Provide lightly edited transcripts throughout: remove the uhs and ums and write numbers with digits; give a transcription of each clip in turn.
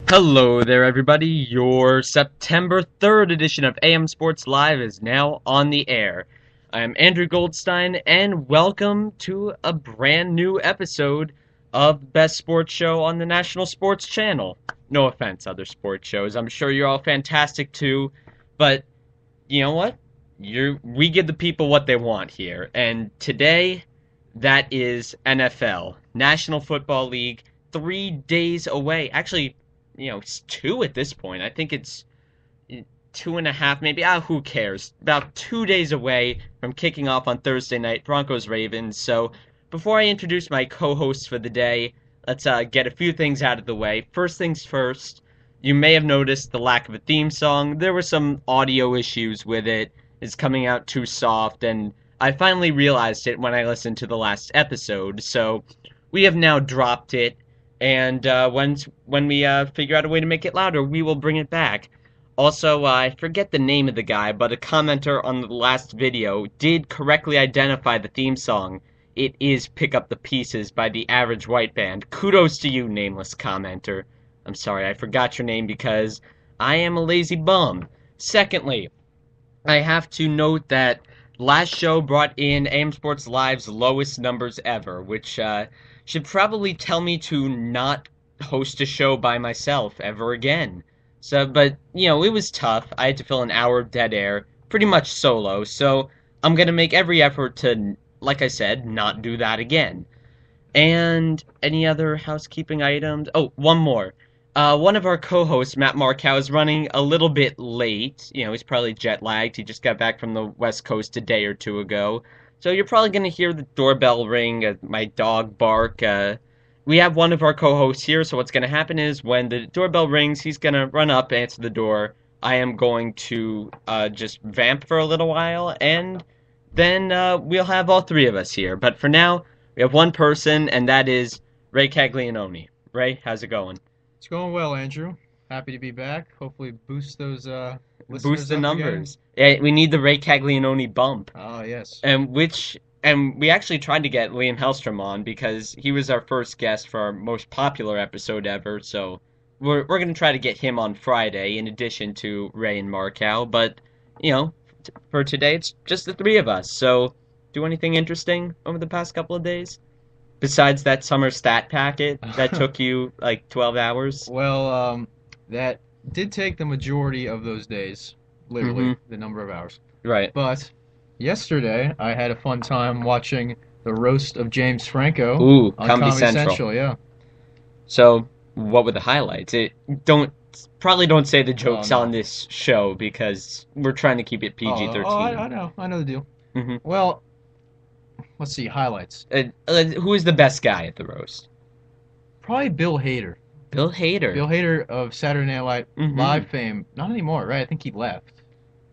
Hello there, everybody. Your September 3rd edition of AM Sports Live is now on the air. I am Andrew Goldstein, and welcome to a brand new episode of Best Sports Show on the National Sports Channel. No offense, other sports shows. I'm sure you're all fantastic too, but you know what? We give the people what they want here, and today that is NFL, National Football League, 3 days away. Actually, it's two at this point. I think it's 2.5, maybe. Who cares? About 2 days away from kicking off on Thursday night, Broncos Ravens. So before I introduce my co-hosts for the day, let's get a few things out of the way. First things first, you may have noticed the lack of a theme song. There were some audio issues with it. It's coming out too soft, and I finally realized it when I listened to the last episode. So we have now dropped it, and when we figure out a way to make it louder, we will bring it back. Also, I forget the name of the guy, but a commenter on the last video did correctly identify the theme song. It is Pick Up the Pieces by the Average White Band. Kudos to you, nameless commenter. I'm sorry, I forgot your name because I am a lazy bum. Secondly, I have to note that last show brought in AM Sports Live's lowest numbers ever, which should probably tell me to not host a show by myself ever again. So, but, it was tough. I had to fill an hour of dead air, pretty much solo, so I'm going to make every effort to, like I said, not do that again. And any other housekeeping items? Oh, one more. One of our co-hosts, Matt Markow, is running a little bit late. He's probably jet lagged. He just got back from the West Coast a day or two ago. So you're probably going to hear the doorbell ring, my dog bark. We have one of our co-hosts here, so what's going to happen is when the doorbell rings, he's going to run up, answer the door. I am going to just vamp for a little while, and then we'll have all three of us here. But for now, we have one person, and that is Ray Caglianone. Ray, how's it going? It's going well, Andrew. Happy to be back. Hopefully boost those Boost listeners the up again. numbers. Yeah, we need the Ray Caglianone bump. Oh, yes. And we actually tried to get Liam Hellstrom on because he was our first guest for our most popular episode ever. So we're gonna try to get him on Friday in addition to Ray and Markow. But for today it's just the three of us. So do anything interesting over the past couple of days besides that summer stat packet that took you like 12 hours? Well, that did take the majority of those days, Mm-hmm. literally the number of hours. Right. But yesterday, I had a fun time watching the roast of James Franco Ooh, on Comedy Comedy Central. Central. Yeah. So, what were the highlights? It don't Probably don't say the Oh jokes on no. this show because we're trying to keep it Oh, I PG-13. know. I know the deal. Hmm. Well, let's see highlights. Who is the best guy at the roast? Probably Bill Hader. Bill Hader. Bill Hader of Saturday Night Hmm. Live fame. Not anymore, right? I think he left.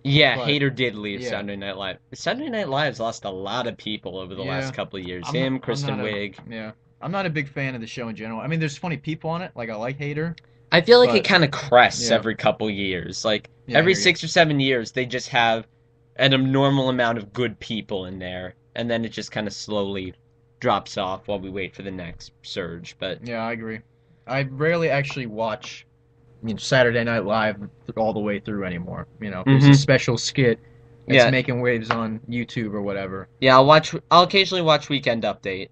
Yeah, But Hader did leave yeah, Saturday Night Live. Saturday Night Live's lost a lot of people over the yeah. last couple of years. I'm not, Him, I'm Kristen not a Wiig. yeah. I'm not a big fan of the show in general. I mean, there's funny people on it. Like I like Hater, I feel like it but kind of crests yeah, every couple years. Like yeah, I every hear you. 6 or 7 years, they just have an abnormal amount of good people in there, and then it just kind of slowly drops off while we wait for the next surge. But Yeah, I agree. I rarely actually watch, Saturday Night Live all the way through anymore. If there's a hmm special skit that's yeah, making waves on YouTube or whatever. yeah, I'll occasionally watch Weekend Update.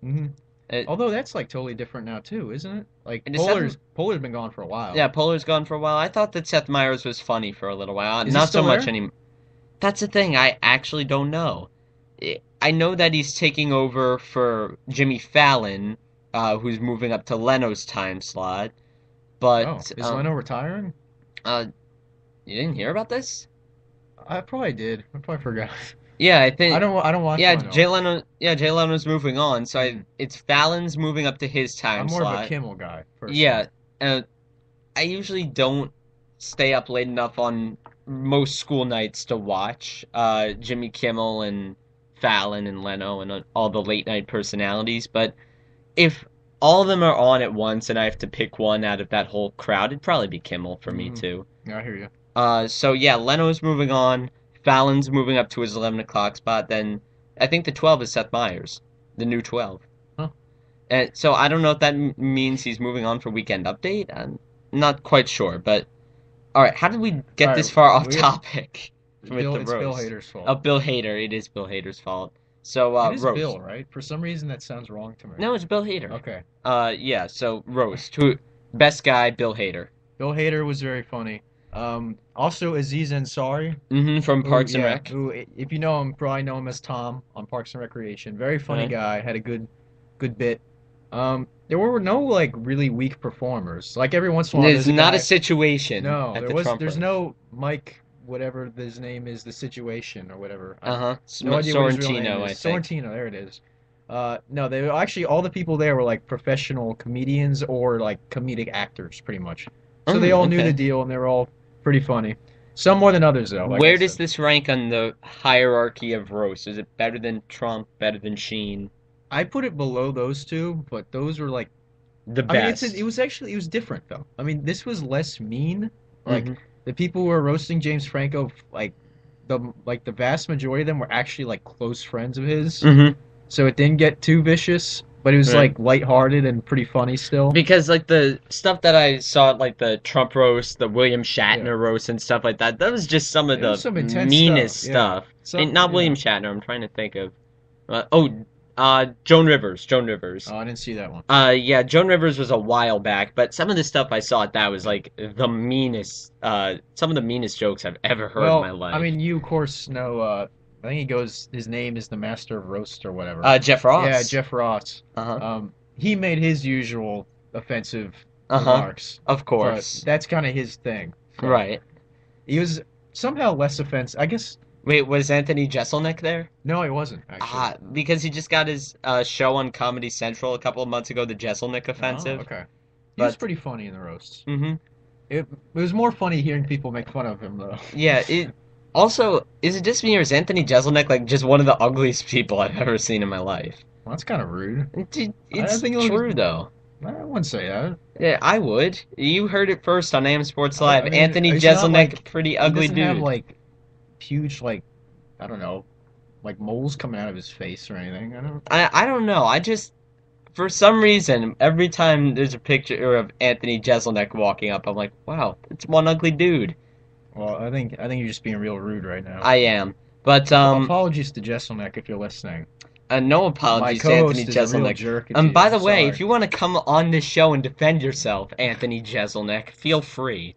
hmm It, Although that's like totally different now too, isn't it? Like and is Seth, Polar's been gone for a while. yeah, Polar's gone for a while. I thought that Seth Meyers was funny for a little while. Is he Not so still much there? anymore. That's the thing. I actually don't know. I know that he's taking over for Jimmy Fallon, who's moving up to Leno's time slot. Oh, But is Leno retiring? uh, you didn't hear about this? I probably did. I probably forgot. Yeah, I think I don't watch yeah, Leno. Jay Leno's moving on, so Mhm. it's Fallon's moving up to his I'm time more of a slot. Kimmel guy personally. Yeah, uh, I usually don't stay up late enough on most school nights to watch Jimmy Kimmel and Fallon and Leno and all the late night personalities, but if all of them are on at once and I have to pick one out of that whole crowd, it'd probably be Kimmel for me hmm too. Yeah, I hear you. So yeah, Leno's moving on. Fallon's moving up to his 11 o'clock spot. Then I think the 12 is Seth Meyers, the new 12. Huh? And so I don't know if that means he's moving on for Weekend Update. not quite sure, but all right. How did we get All this right, far off we topic with the It's Bill roast? Hader's Oh, fault. Bill Hader. It is Bill Hader's fault. So, It is roast. Bill, right? For some reason, that sounds wrong to me. No, it's Bill Hader. Okay. Yeah. So roast. Who? Best guy, Bill Hader. Bill Hader was very funny. Also Aziz Ansari, From who, Parks and yeah, Rec. who, if you know him, probably know him as Tom on Parks and Recreation. Very funny Right. guy, had a good bit. There were no like really weak performers. Like every once in a while, There's there's a not a guy. situation No, at the Trump there's roast. no Mike, whatever his name is, the situation or whatever. Uh-huh. No idea what his real name Sorrentino, is. I think. Sorrentino, there it is. No, they were actually all the people there were like professional comedians or like comedic actors, pretty much. So they all knew the Okay. deal and they were all pretty funny. Some more than others, though, like I Where does said. this rank on the hierarchy of roast? Is it better than Trump, better than Sheen? I put it below those two, but those were like, The I mean, best. it was different though. I mean, this was less mean. Like Hmm. the people who were roasting James Franco, the vast majority of them were actually like close friends of his. Hmm. So it didn't get too vicious, but it was Right. like lighthearted and pretty funny still. Because like the stuff that I saw, like the Trump roast, the William Yeah. Shatner roast, and stuff like that, that was just some of It was the some intense meanest stuff, yeah. stuff. Some, Not yeah. William Shatner. I'm trying to think of. Joan Rivers. Joan Rivers. Oh, I didn't see that one. Yeah, Joan Rivers was a while back, but some of the stuff I saw that was like the meanest, some of the meanest jokes I've ever heard in my Well, life. I mean, you of course know. I think his name is the Master of Roast or whatever. Jeff Ross. Yeah, Jeff Ross. Uh-huh. He made his usual offensive Uh-huh. remarks, Of but course. that's kind of his thing. So Right. he was somehow less offensive. I guess Wait, was Anthony Jeselnik there? no, he wasn't actually. Because he just got his show on Comedy Central a couple of months ago, the Jeselnik Oh, Offensive. okay. He was But pretty funny in the roasts. hmm It was more funny hearing people make fun of him though. Yeah, it also is it just me or is Anthony Jeselnik like just one of the ugliest people I've ever seen in my life? Well, that's kind of rude. It's think it true was- though. I wouldn't say that. Yeah, I would. You heard it first on AM Sports Live. I mean, Anthony it's not Jeselnik, like- pretty ugly He doesn't have dude. like huge I don't know, like moles coming out of his face or anything. I don't know. I just for some reason every time there's a picture of Anthony Jeselnik walking up, I'm like, wow, it's one ugly dude. Well, I think you're just being real rude right now. I am. But Well, apologies to Jesselneck if you're listening. no My apologies to co-host Anthony is a real Jeselnik. jerk. By the way, Sorry. if you want to come on this show and defend yourself, Anthony Jeselnik, feel free.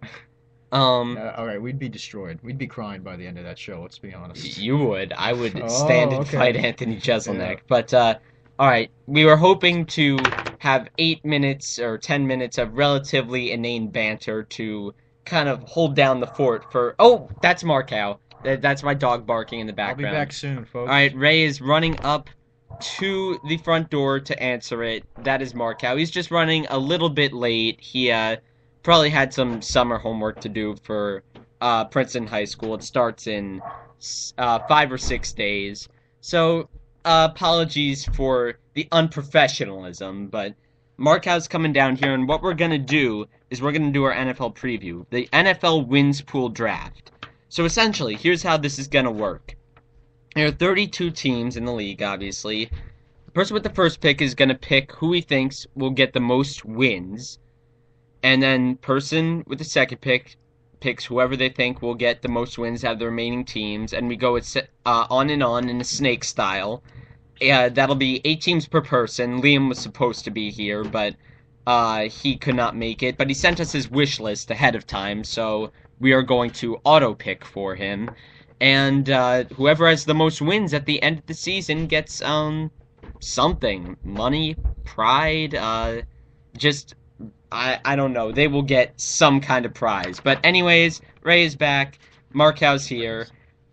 All right, we'd be destroyed. We'd be crying by the end of that show. Let's be honest. You would. I would Oh, stand and okay. fight Anthony Jeselnik. Yeah. But all right, we were hoping to have 8 minutes or 10 minutes of relatively inane banter to kind of hold down the fort for. Oh, that's Markow. That's my dog barking in the I'll be background. back soon, folks. All right, Ray is running up to the front door to answer it. That is Markow. He's just running a little bit late. He probably had some summer homework to do for Princeton High School. It starts in 5 or 6 days. So apologies for the unprofessionalism, but Markow's coming down here, and what we're going to do is we're going to do our NFL preview, the NFL wins pool draft. So essentially, here's how this is going to work. There are 32 teams in the league, obviously. The person with the first pick is going to pick who he thinks will get the most wins. And then person with the second pick picks whoever they think will get the most wins out of the remaining teams. And we go on and on in a snake style. That'll be 8 teams per person. Liam was supposed to be here, but he could not make it. But he sent us his wish list ahead of time, so we are going to auto-pick for him. And whoever has the most wins at the end of the season gets something. Money, pride, I don't know. They will get some kind of prize. But anyways, Ray is back. Markow's here.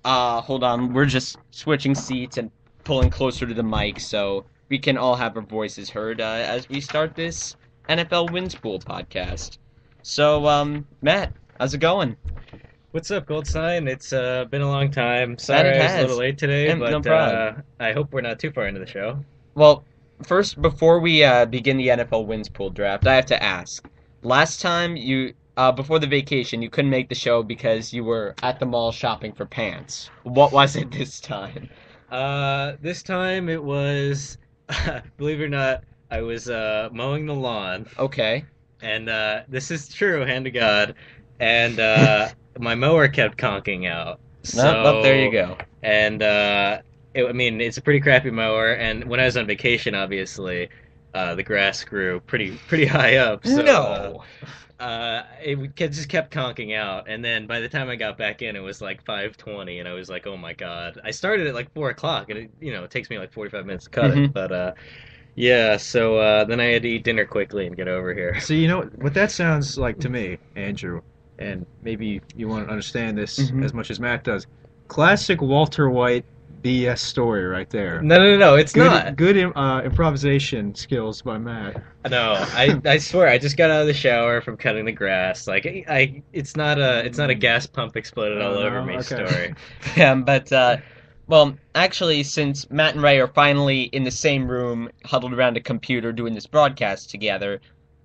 Hold on. We're just switching seats and pulling closer to the mic so we can all have our voices heard as we start this NFL Wins Pool podcast. So, Matt, how's it going? What's up, Goldstein? It's been a long time. Sorry it I was a has. little late today, No but problem. I hope we're not too far into the show. Well, first, before we begin the NFL Wins Pool draft, I have to ask. Last time you, before the vacation, you couldn't make the show because you were at the mall shopping for pants. What was it this time? This time it was, believe it or not, I was mowing the lawn, Okay. and this is true, hand to God. And my mower kept conking out. Well, there you So, go. and I mean, it's a pretty crappy mower. And when I was on vacation, obviously, the grass grew pretty high up. So, No. just kept conking out, and then by the time I got back in, it was like 5:20, and I was like, "Oh my God!" I started at like 4 o'clock, and it takes me like 45 minutes to cut Mhm. it. But yeah, so then I had to eat dinner quickly and get over here. So you know what that sounds like to me, Andrew, and maybe you won't understand this Mhm. as much as Matt does. Classic Walter White BS story right there. No, it's not. Good improvisation skills by Matt. No, I swear, I just got out of the shower from cutting the grass. Like it's not a gas pump exploded all Oh, over no? me Okay. story. Yeah, but well, actually, since Matt and Ray are finally in the same room, huddled around a computer doing this broadcast together,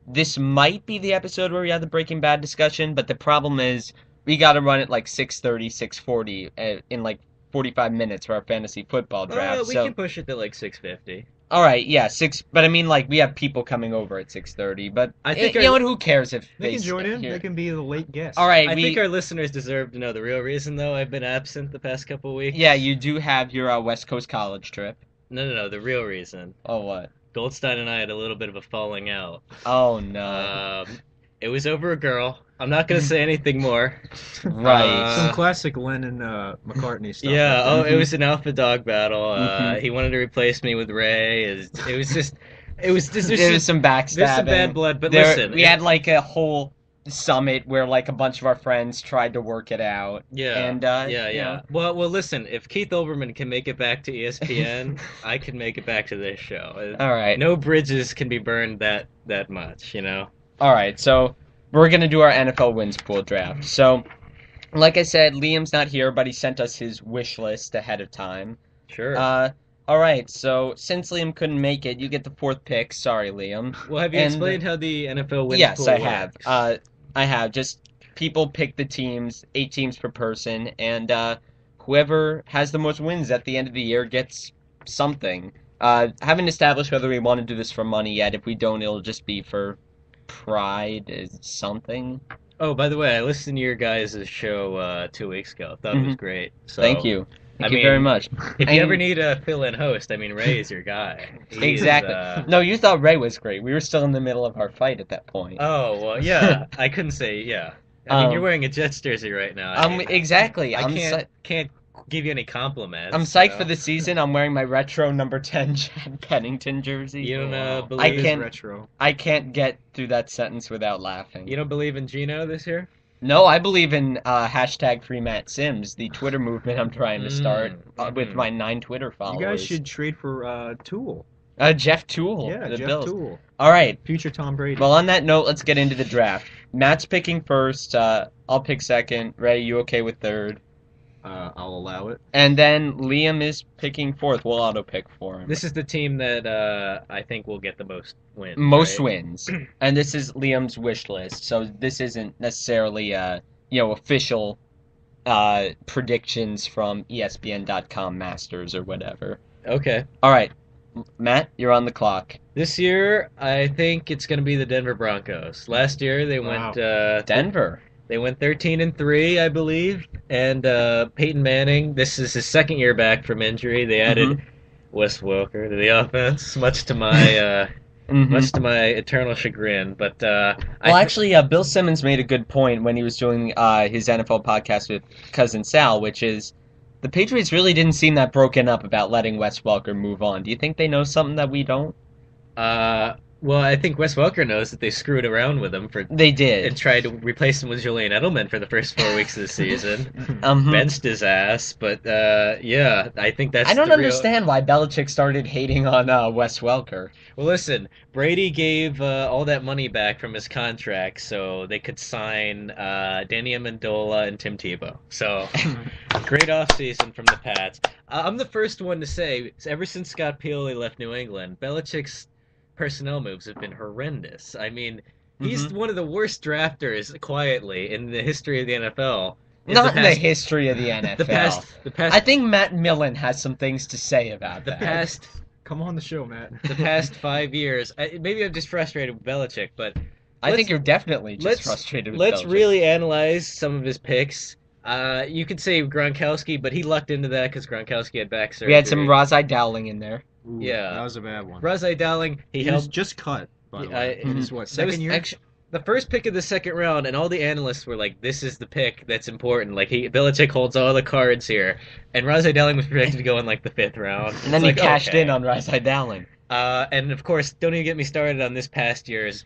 this might be the episode where we have the Breaking Bad discussion. But the problem is, we got to run it like 6:30, 6:40 in like 45 minutes for our fantasy football draft. We So, can push it to like 6:50. all right, yeah, six. But I mean, like, we have people coming over at 6:30. But I think you know what? Who cares if They can join in. hear- They can be the late guest. All right, I think our listeners deserve to know the real reason, though. I've been absent the past couple weeks. yeah, you do have your West Coast college trip. No, the real reason. Oh, what? Goldstein and I had a little bit of a falling out. Oh no. It was over a girl. I'm not gonna say anything more. Right. Some classic Lennon McCartney stuff. Yeah. right Oh, there. it was an alpha dog battle. Mhm. He wanted to replace me with Ray. It was just. There was some backstabbing. There's some bad blood, but There- listen. we had like a whole summit where like a bunch of our friends tried to work it out. Yeah. And Yeah. you know, Well, listen. If Keith Olbermann can make it back to ESPN, I can make it back to this show. all right. No bridges can be burned that much, you know. All right. So we're gonna do our NFL wins pool draft. So, like I said, Liam's not here, but he sent us his wish list ahead of time. Sure. All right. So since Liam couldn't make it, you get the fourth pick. Sorry, Liam. Well, have you and- explained how the NFL wins Yes, pool I works? have. I have. Just people pick the teams, 8 teams per person, and whoever has the most wins at the end of the year gets something. Haven't established whether we want to do this for money yet. If we don't, it'll just be for pride is something. Oh, by the way, I listened to your guys' show 2 weeks ago. Thought it was great. So, Thank you. Thank I you very mean, much. If And- you ever need a fill-in host, I mean, Ray is your guy. He is, Exactly. No, you thought Ray was great. We were still in the middle of our fight at that point. Oh, well, yeah. I couldn't say, yeah. I mean, you're Um, wearing a Jets jersey right now. I mean, Exactly. I I'm can't give you any compliments. I'm psyched you for know? the season. I'm wearing my retro number 10 Chad Pennington jersey. You don't Wow. believe I can't- retro. I can't get through that sentence without laughing. You don't believe in Gino this year? No, I believe in hashtag Free Matt Sims, the Twitter movement I'm trying to start with mhm. my 9 Twitter followers. You guys should trade for Tool. Jeff Toole, Yeah, the Jeff Bills. Tool. All right. Future Tom Brady. Well, on that note, let's get into the draft. Matt's picking first. I'll pick second. Ray, you okay with third? I'll allow it. And then Liam is picking fourth. We'll auto pick for him. This is the team that I think will get the most wins. Most right? wins, and this is Liam's wish list. So this isn't necessarily official predictions from ESPN.com Masters or whatever. Okay. All right, Matt, you're on the clock. This year, I think it's going to be the Denver Broncos. Last year, they Wow. went Denver. they went 13-3, I believe. And Peyton Manning, this is his second year back from injury. They added Wes Welker to the offense, much to my much to my eternal chagrin. But Well, I actually, Bill Simmons made a good point when he was doing his NFL podcast with cousin Sal, which is the Patriots really didn't seem that broken up about letting Wes Welker move on. Do you think they know something that we don't? well, I think Wes Welker knows that they screwed around with him They did. and tried to replace him with Julian Edelman for the first 4 weeks of the season. Mhm. Benched his ass, but yeah, I think that's I don't the real- understand why Belichick started hating on Wes Welker. Well, listen, Brady gave all that money back from his contract so they could sign Danny Amendola and Tim Tebow. So, great offseason from the Pats. I'm the first one to say, ever since Scott Pioli left New England, Belichick's personnel moves have been horrendous. I mean, he's one of the worst drafters, quietly, in the history of the NFL. Not in the history of the NFL. The past, I think Matt Millen has some things to say about the that. Come on the show, Matt. past 5 years. Maybe I'm just frustrated with Belichick, but I think you're definitely just let's frustrated with let's Belichick. really analyze some of his picks. You could say Gronkowski, but he lucked into that because Gronkowski had back surgery. We had some Razai Dowling in there. Ooh, Yeah. that was a bad one. Razai Dowling, he He was held just cut, by the Yeah, way. In his, what, that was second year? actually the first pick of the second round, and all the analysts were like, "This is the pick that's important." Like Belichick holds all the cards here, and Razai Dowling was projected to go in like the fifth round. And then It's he like, cashed okay. in on Razai Dowling. And of course, don't even get me started on this past year's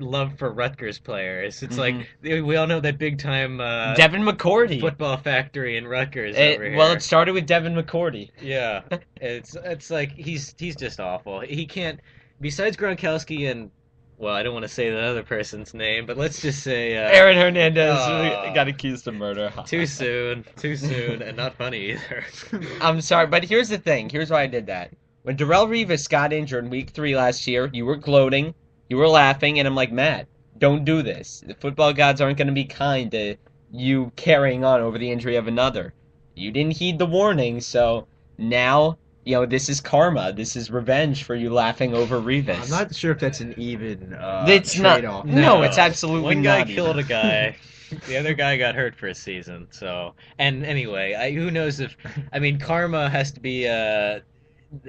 love for Rutgers players. It's like we all know that big time Devin McCourty. football factory in Rutgers over here. Well, it started with Devin McCourty. Yeah, it's like he's just awful. He can't. Besides Gronkowski and well, I don't want to say the other person's name, but let's just say Aaron Hernandez Oh. got accused of murder. too soon, and not funny either. I'm sorry, but here's the thing. Here's why I did that. When Darrell Revis got injured in week 3 last year, you were gloating, you were laughing, and I'm like, Matt, don't do this. The football gods aren't going to be kind to you carrying on over the injury of another. You didn't heed the warning, so now, this is karma. This is revenge for you laughing over Revis. I'm not sure if that's an even It's not. trade-off. No, it's absolutely One guy not killed even. a guy. The other guy got hurt for a season. So, and anyway, who knows if I mean karma has to be.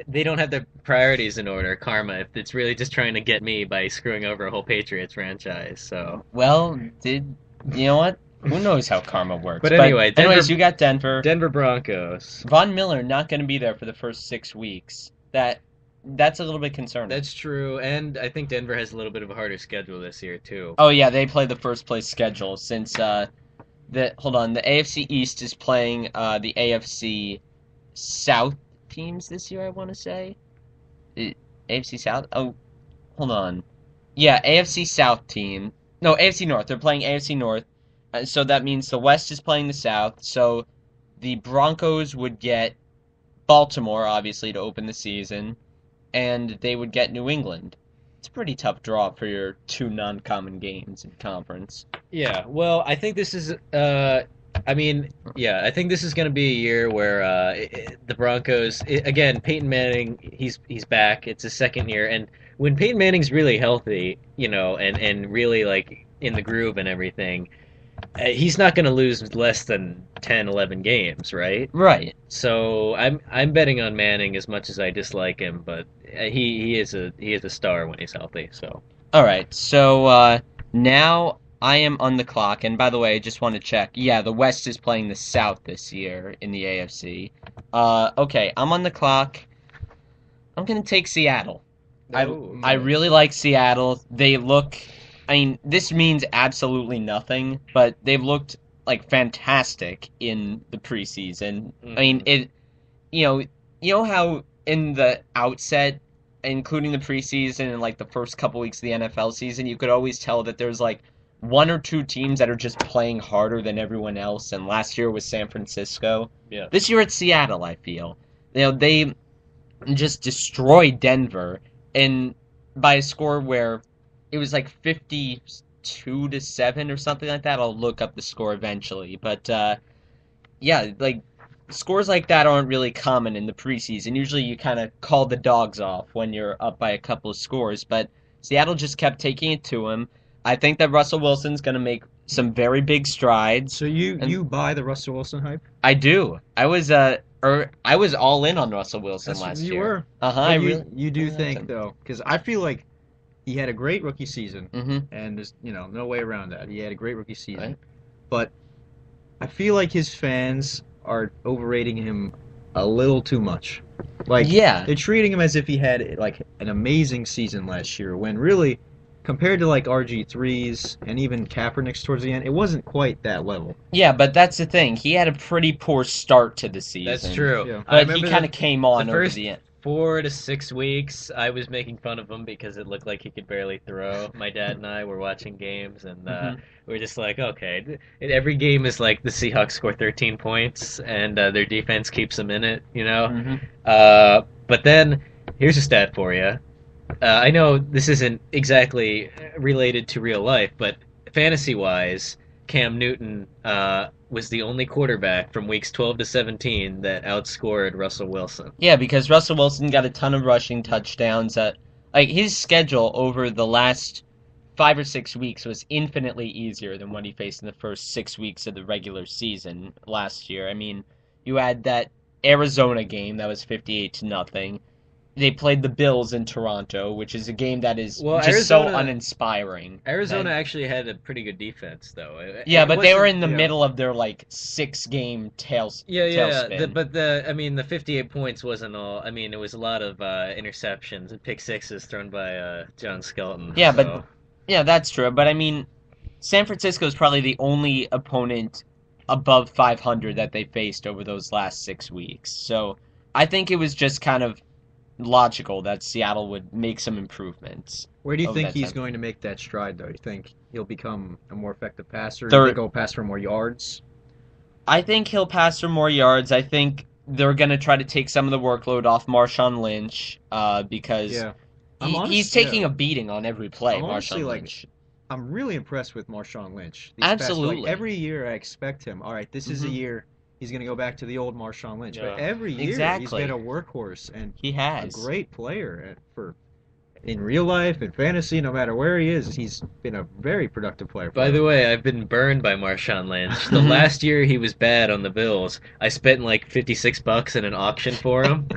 They don't have their priorities in order. Karma, if it's really just trying to get me by screwing over a whole Patriots franchise. So, Well, you know what? Who knows how karma works? But anyway, anyways, Denver- you got Denver. Denver Broncos. Von Miller not going to be there for the first 6 weeks. That's a little bit concerning. That's true, and I think Denver has a little bit of a harder schedule this year too. Oh yeah, they play the first place schedule since the AFC East is playing the AFC South teams this year, I want to say. AFC South? Oh, hold on. Yeah, AFC South team. No, AFC North. They're playing AFC North. So that means the West is playing the South. So the Broncos would get Baltimore, obviously, to open the season, and they would get New England. It's a pretty tough draw for your 2 non-common games in conference. Yeah, well, I think this is I think this is going to be a year where the Broncos again, Peyton Manning, he's back. It's his second year, and when Peyton Manning's really healthy, and really like in the groove and everything, he's not going to lose less than 10, 11 games, right? Right. So I'm betting on Manning as much as I dislike him, but he is a star when he's healthy. So All right. So now I am on the clock, and by the way, I just want to check. Yeah, the West is playing the South this year in the AFC. Okay, I'm on the clock. I'm gonna take Seattle. I really like Seattle. They look. I mean, this means absolutely nothing, but they've looked like fantastic in the preseason. I mean, it. You know how in the outset, including the preseason and like the first couple weeks of the NFL season, you could always tell that there's like 1 or 2 teams that are just playing harder than everyone else. And last year was San Francisco. Yeah. This year it's Seattle. I feel they just destroyed Denver, and by a score where it was like 52-7 or something like that. I'll look up the score eventually, but yeah, like scores like that aren't really common in the preseason. Usually you kind of call the dogs off when you're up by a couple of scores, but Seattle just kept taking it to him. I think that Russell Wilson's going to make some very big strides. So you buy the Russell Wilson hype? I do. I was all in on Russell Wilson last you year. were. I But really. you do I think liked though, because I feel like he had a great rookie season, Mm-hmm. and there's no way around that. He had a great rookie season, Right. but I feel like his fans are overrating him a little too much. Like Yeah. they're treating him as if he had like an amazing season last year, when really, compared to like RG3's and even Kaepernick's towards the end, it wasn't quite that level. Yeah, but that's the thing. He had a pretty poor start to the season. that's true. Yeah. I But he remember kind of came on the over first the end. 4 to 6 weeks, I was making fun of him because it looked like he could barely throw. My dad and I were watching games, and we were just like, okay, every game is like the Seahawks score 13 points, and their defense keeps them in it, Mm-hmm. But then, here's a stat for you. I know this isn't exactly related to real life, but fantasy-wise, Cam Newton was the only quarterback from weeks 12 to 17 that outscored Russell Wilson. Yeah, because Russell Wilson got a ton of rushing touchdowns. Like his schedule over the last 5 or 6 weeks was infinitely easier than what he faced in the first 6 weeks of the regular season last year. I mean, you had that Arizona game that was 58-0. They played the Bills in Toronto, which is a game that is Well, just so Arizona- uninspiring. Arizona And- actually had a pretty good defense, though. yeah, It but they were wasn't- in the yeah. middle of their like 6-game Yeah, tailspin. but I mean, the 58 points wasn't all. I mean, it was a lot of interceptions and pick sixes thrown by John Skelton. Yeah, but- so- Yeah, that's true. But I mean, San Francisco is probably the only opponent above 500 that they faced over those last 6 weeks. So I think it was just kind of logical that Seattle would make some improvements. Where do you over think that he's time. going to make that stride, though? You think he'll become a more effective passer? Third- Do you think he'll pass for more yards? I think he'll pass for more yards. I think they're going to try to take some of the workload off Marshawn Lynch because Yeah. he's taking a beating on every play, I'm honestly, Marshawn like, Lynch. I'm really impressed with Marshawn Lynch. Absolutely. Like, every year I expect him. All right, this is a Mhm. year he's going to go back to the old Marshawn Lynch. But Yeah. every year he's Exactly. been a workhorse and He a has. great player for in real life and fantasy. No matter where he is, he's been a very productive player. By the way, I've been burned by Marshawn Lynch. The last year he was bad on the Bills, I spent like $56 in an auction for him,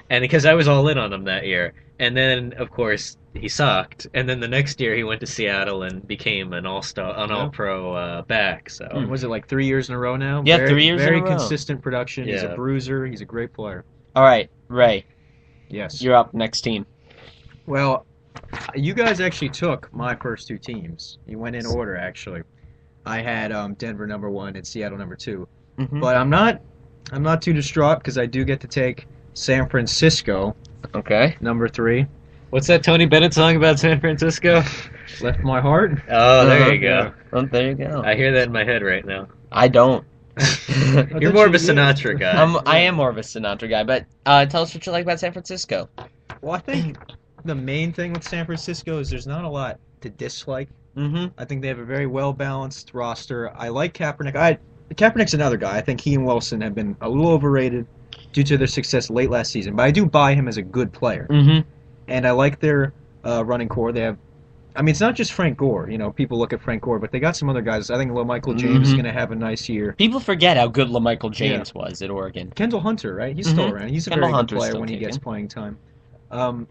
and because I was all in on him that year. And then, of course, he sucked. And then the next year he went to Seattle and became an all-star, an Yeah. all-pro back. So was it like 3 years in a row now? Yeah, very, 3 years in a Very row. consistent production. He's a Yeah. bruiser. He's a great player. All right, Ray, Yes. you're up. Next team. Well, you guys actually took my first two teams. You went in order, actually. I had Denver #1 and Seattle #2. Mhm. But I'm not too distraught because I do get to take San Francisco Okay. #3. what's that Tony Bennett song about San Francisco? Left my heart. Oh, there Uh-huh. you go. Oh, there you go. I hear that in my head right now. I don't. You're more of a thought you- Sinatra guy. I am more of a Sinatra guy, but tell us what you like about San Francisco. Well, I think the main thing with San Francisco is there's not a lot to dislike. Mm-hmm. I think they have a very well-balanced roster. I like Kaepernick. Kaepernick's another guy. I think he and Wilson have been a little overrated due to their success late last season, but I do buy him as a good player. Mm-hmm. And I like their running core. They have, I mean, it's not just Frank Gore. You know, people look at Frank Gore, but they got some other guys. I think Michael James is Mhm. going to have a nice year. People forget how good LaMichael James was at Oregon. Kendall Hunter, right? He's still Mhm. around. He's a Kendall very good Hunter's player still when he gets kicking. playing time.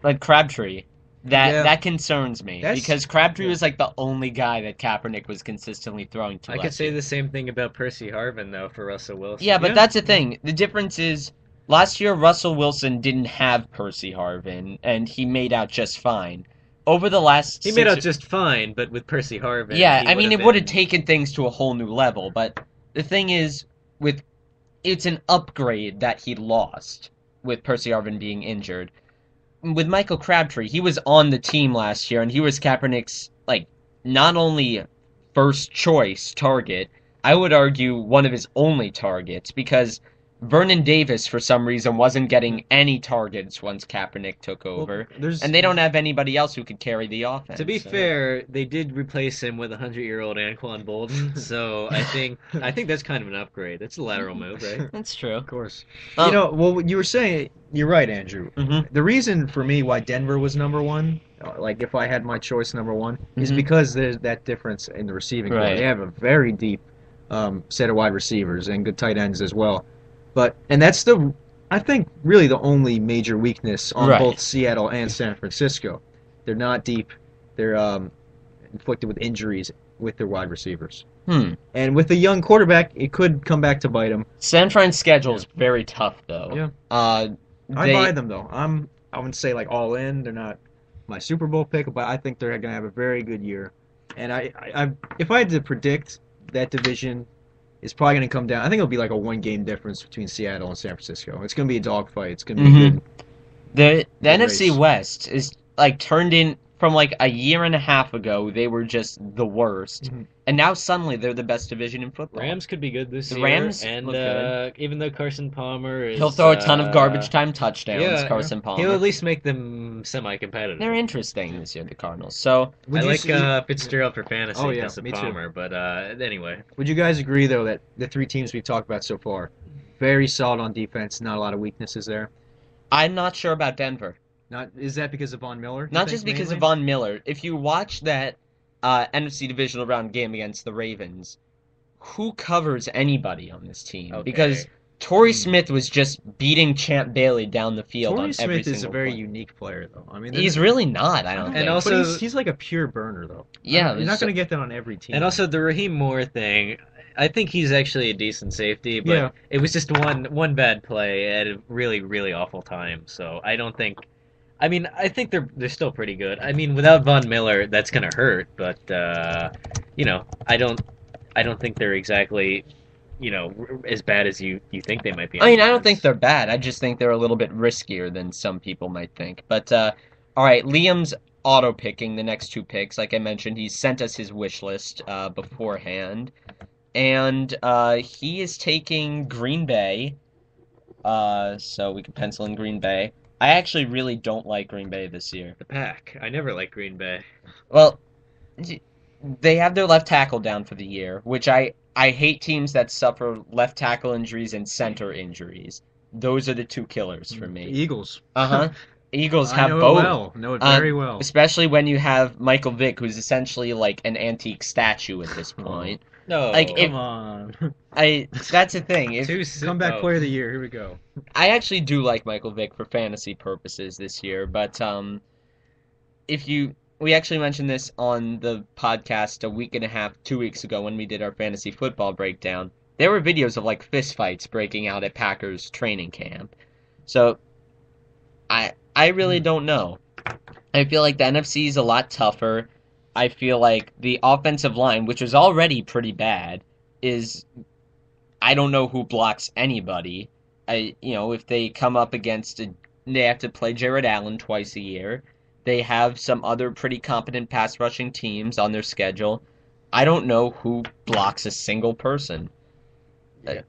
Like Crabtree. That Yeah. that concerns me That's- because Crabtree yeah. was like the only guy that Kaepernick was consistently throwing to. I could last say year. the same thing about Percy Harvin, though, for Russell Wilson. Yeah, but Yeah. that's the thing. The difference is last year Russell Wilson didn't have Percy Harvin, and he made out just fine. Over the last He 6 made out just fine, but with Percy Harvin, yeah, he I mean, would've it would have been- taken things to a whole new level. But the thing is, it's an upgrade that he lost with Percy Harvin being injured. With Michael Crabtree, he was on the team last year, and he was Kaepernick's like not only first choice target, I would argue one of his only targets because Vernon Davis, for some reason, wasn't getting any targets once Kaepernick took over. And they don't have anybody else who could carry the offense. To be so- fair, they did replace him with 100-year-old Anquan Bolden, so I think that's kind of an upgrade. That's a lateral move, right? That's true. Of course. Um, You know, well, you were saying, you're right, Andrew. Mhm. The reason for me why Denver was #1, like if I had my choice #1, is Mhm. because there's that difference in the receiving core. Right. They have a very deep set of wide receivers and good tight ends as well. And that's I think, really the only major weakness on Right. both Seattle and San Francisco. They're not deep. They're inflicted with injuries with their wide receivers. And with a young quarterback, it could come back to bite them. San Fran's schedule is very tough, though. Yeah. I I buy them though. I wouldn't say like all in. They're not my Super Bowl pick, but I think they're gonna have a very good year. And I if I had to predict that division, is probably gonna come down. I think it'll be like a 1-game difference between Seattle and San Francisco. It's gonna be a dogfight. It's gonna be Mhm. good. The Good NFC race. West is like turned in from like a year and a half ago. They were just the worst, Mhm. and now suddenly they're the best division in football. Rams could be good this The year. Rams and look good. even though Carson Palmer is, He'll throw a ton of garbage time touchdowns. yeah, Carson Palmer. he'll at least make them semi-competitive. They're interesting this year, the Cardinals. So Would I you like s- Fitzgerald for fantasy Oh, yeah, because of me too. Palmer, but anyway. Would you guys agree though that the 3 teams we've talked about so far, very solid on defense, not a lot of weaknesses there? I'm not sure about Denver. Is that because of Von Miller? you Not think, just because mainly? of Von Miller. If you watch that NFC divisional round game against the Ravens, who covers anybody on this team? Okay. Because Torrey Smith was just beating Champ Bailey down the field Torrey on every Smith is a single very play. unique player, though. I mean, He's really not, I don't And think. also- but he's like a pure burner, though. Yeah, You're not so- going to get that on every team. And also the Raheem Moore thing, I think he's actually a decent safety, but Yeah. it was just one bad play at a really, really awful time. So I don't think. I mean, I think they're still pretty good. I mean, without Von Miller, that's gonna hurt. But I don't think they're exactly, as bad as you think they might be. I mean, I don't think they're bad. I just think they're a little bit riskier than some people might think. But, all right, Liam's auto-picking the next two picks. Like I mentioned, he sent us his wish list beforehand. And he is taking Green Bay. So we can pencil in Green Bay. I actually really don't like Green Bay this year. the Pack. I never liked Green Bay. Well, they have their left tackle down for the year, which I hate teams that suffer left tackle injuries and center injuries. Those are the two killers for me. Eagles. Uh-huh. Eagles I have know both. it well. Know it very well. Especially when you have Michael Vick, who's essentially like an antique statue at this point. No, Like, if- Come on. That's the thing. If, too soon. Comeback Oh. player of the year. Here we go. I actually do like Michael Vick for fantasy purposes this year, but we actually mentioned this on the podcast a week and a half, 2 weeks ago when we did our fantasy football breakdown. There were videos of like fistfights breaking out at Packers training camp. So I really don't know. I feel like the NFC is a lot tougher. I feel like the offensive line, which was already pretty bad, I don't know who blocks anybody. If they come up against they have to play Jared Allen twice a year. They have some other pretty competent pass rushing teams on their schedule. I don't know who blocks a single person.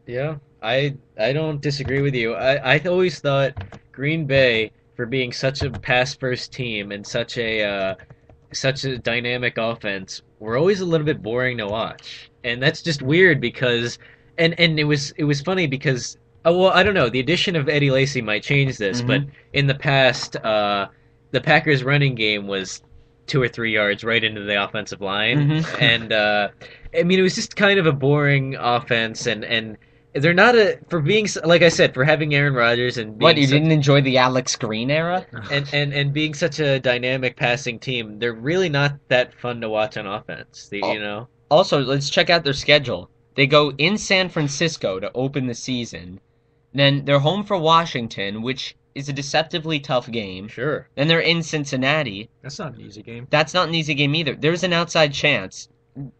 Yeah, I don't disagree with you. I always thought Green Bay, for being such a pass first team and such a dynamic offense, were always a little bit boring to watch. And that's just weird because and it was funny because I don't know, the addition of Eddie Lacy might change this, Mhm. but in the past the Packers running game was 2 or 3 yards right into the offensive line. Mhm. And I mean, it was just kind of a boring offense, and they're not for being, like I said, for having Aaron Rodgers and being What, you didn't enjoy the Alex Green era? and being such a dynamic passing team, they're really not that fun to watch on offense. Also, let's check out their schedule. They go in San Francisco to open the season. Then they're home for Washington, which is a deceptively tough game. Sure. Then they're in Cincinnati. That's not an easy game. That's not an easy game either. There's an outside chance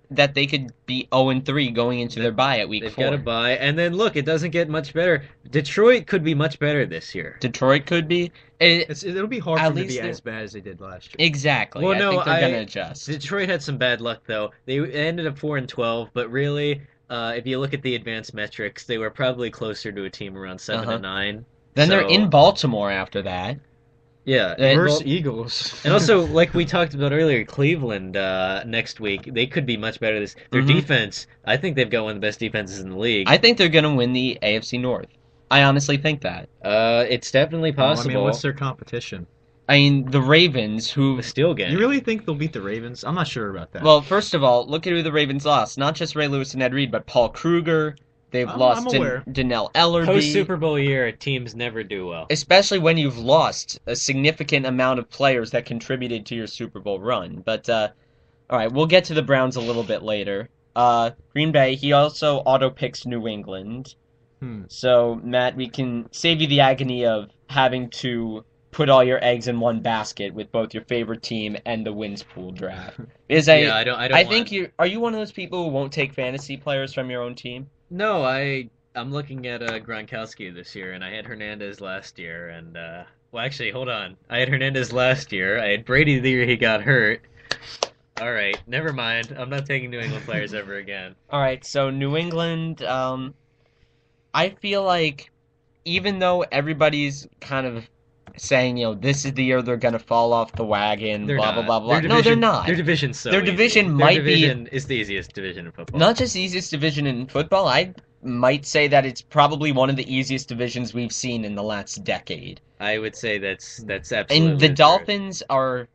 that they could be 0-3 going into their bye at week They've 4. got to buy, and then look, it doesn't get much better. Detroit could be much better this year. Detroit could be. It'll be hard At for them to least be they- as bad as they did last year. Exactly. Well, I no, think they're I- going to adjust. Detroit had some bad luck though. They ended up 4-12, but really, if you look at the advanced metrics, they were probably closer to a team around 7-9. Then they're So- in Baltimore after that. Yeah, Versus well, Eagles. and also, like we talked about earlier, Cleveland next week, they could be much better. Their Mhm. defense, I think they've got one of the best defenses in the league. I think they're going to win the AFC North. I honestly think that. It's definitely Well, possible. I mean, what's their competition? I mean, the Ravens, who... The Steel Gang. You really think they'll beat the Ravens? I'm not sure about that. Well, first of all, look at who the Ravens lost. Not just Ray Lewis and Ed Reed, but Paul Kruger. They've I'm lost aware. Donnell Ellerby. Post Super Bowl year, teams never do well. Especially when you've lost a significant amount of players that contributed to your Super Bowl run. But, all right, we'll get to the Browns a little bit later. Green Bay, he also auto-picks New England. So, Matt, we can save you the agony of having to put all your eggs in one basket with both your favorite team and the wins pool draft. Because Yeah, I don't. I think are you one of those people who won't take fantasy players from your own team? No, I'm looking at Gronkowski this year, and I had Hernandez last year, and well, actually, hold on. I had Hernandez last year. I had Brady the year he got hurt. All right, never mind. I'm not taking New England players ever again. All right, so New England, I feel like even though everybody's kind of saying, this is the year they're going to fall off the wagon, They're blah, not. blah, blah, blah. Their No, they're division- not. Their division's so Their easy. division Their might be- division is the easiest division in football. Not just the easiest division in football, I might say that it's probably one of the easiest divisions we've seen in the last decade. I would say that's absolutely And the true. Dolphins are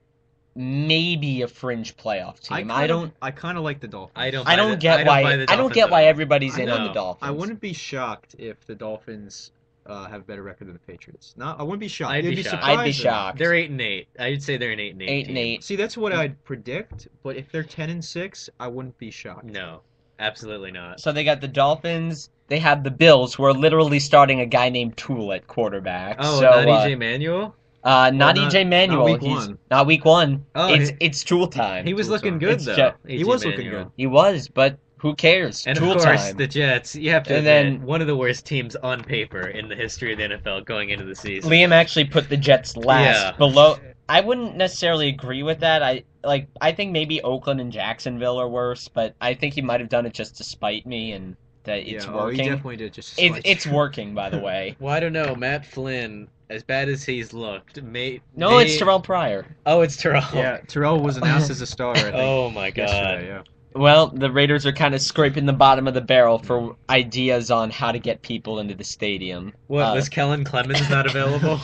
maybe a fringe playoff team. I kind of like the Dolphins. I don't. I don't get buy why. the I don't Dolphins get at why all. everybody's in on the No. Dolphins. I wouldn't be shocked if the Dolphins have a better record than the Patriots. I wouldn't be shocked. I'd It'd be shocked. I'd be surprising. shocked. They're 8-8. I'd say they're an 8-8. 8-8. See, that's what I'd predict. But if they're 10-6, I wouldn't be shocked. No, absolutely not. So they got the Dolphins. They have the Bills, who are literally starting a guy named Toole at quarterback. Oh, so, not EJ Manuel. not not- EJ Manuel. not week He's one. not week one. Oh, it's Toole time. He was Tool looking time. good It's though. He EJ was looking Manuel. good. He was, but who cares? And Toole of course, time. the Jets. You have to And admit, then- one of the worst teams on paper in the history of the NFL going into the season. Liam actually put the Jets last, Yeah. below. I wouldn't necessarily agree with that. I think maybe Oakland and Jacksonville are worse, but I think he might have done it just to spite me, and that it's He working. definitely did. Just It's working, by the way. Well, I don't know. Matt Flynn, as bad as he's looked, No, it's Terrell Pryor. Oh, it's Terrell. Yeah, Terrell was announced as a starter. I think, Oh my God. yesterday. Yeah. Well, the Raiders are kind of scraping the bottom of the barrel for ideas on how to get people into the stadium. What was Kellen Clemens not available?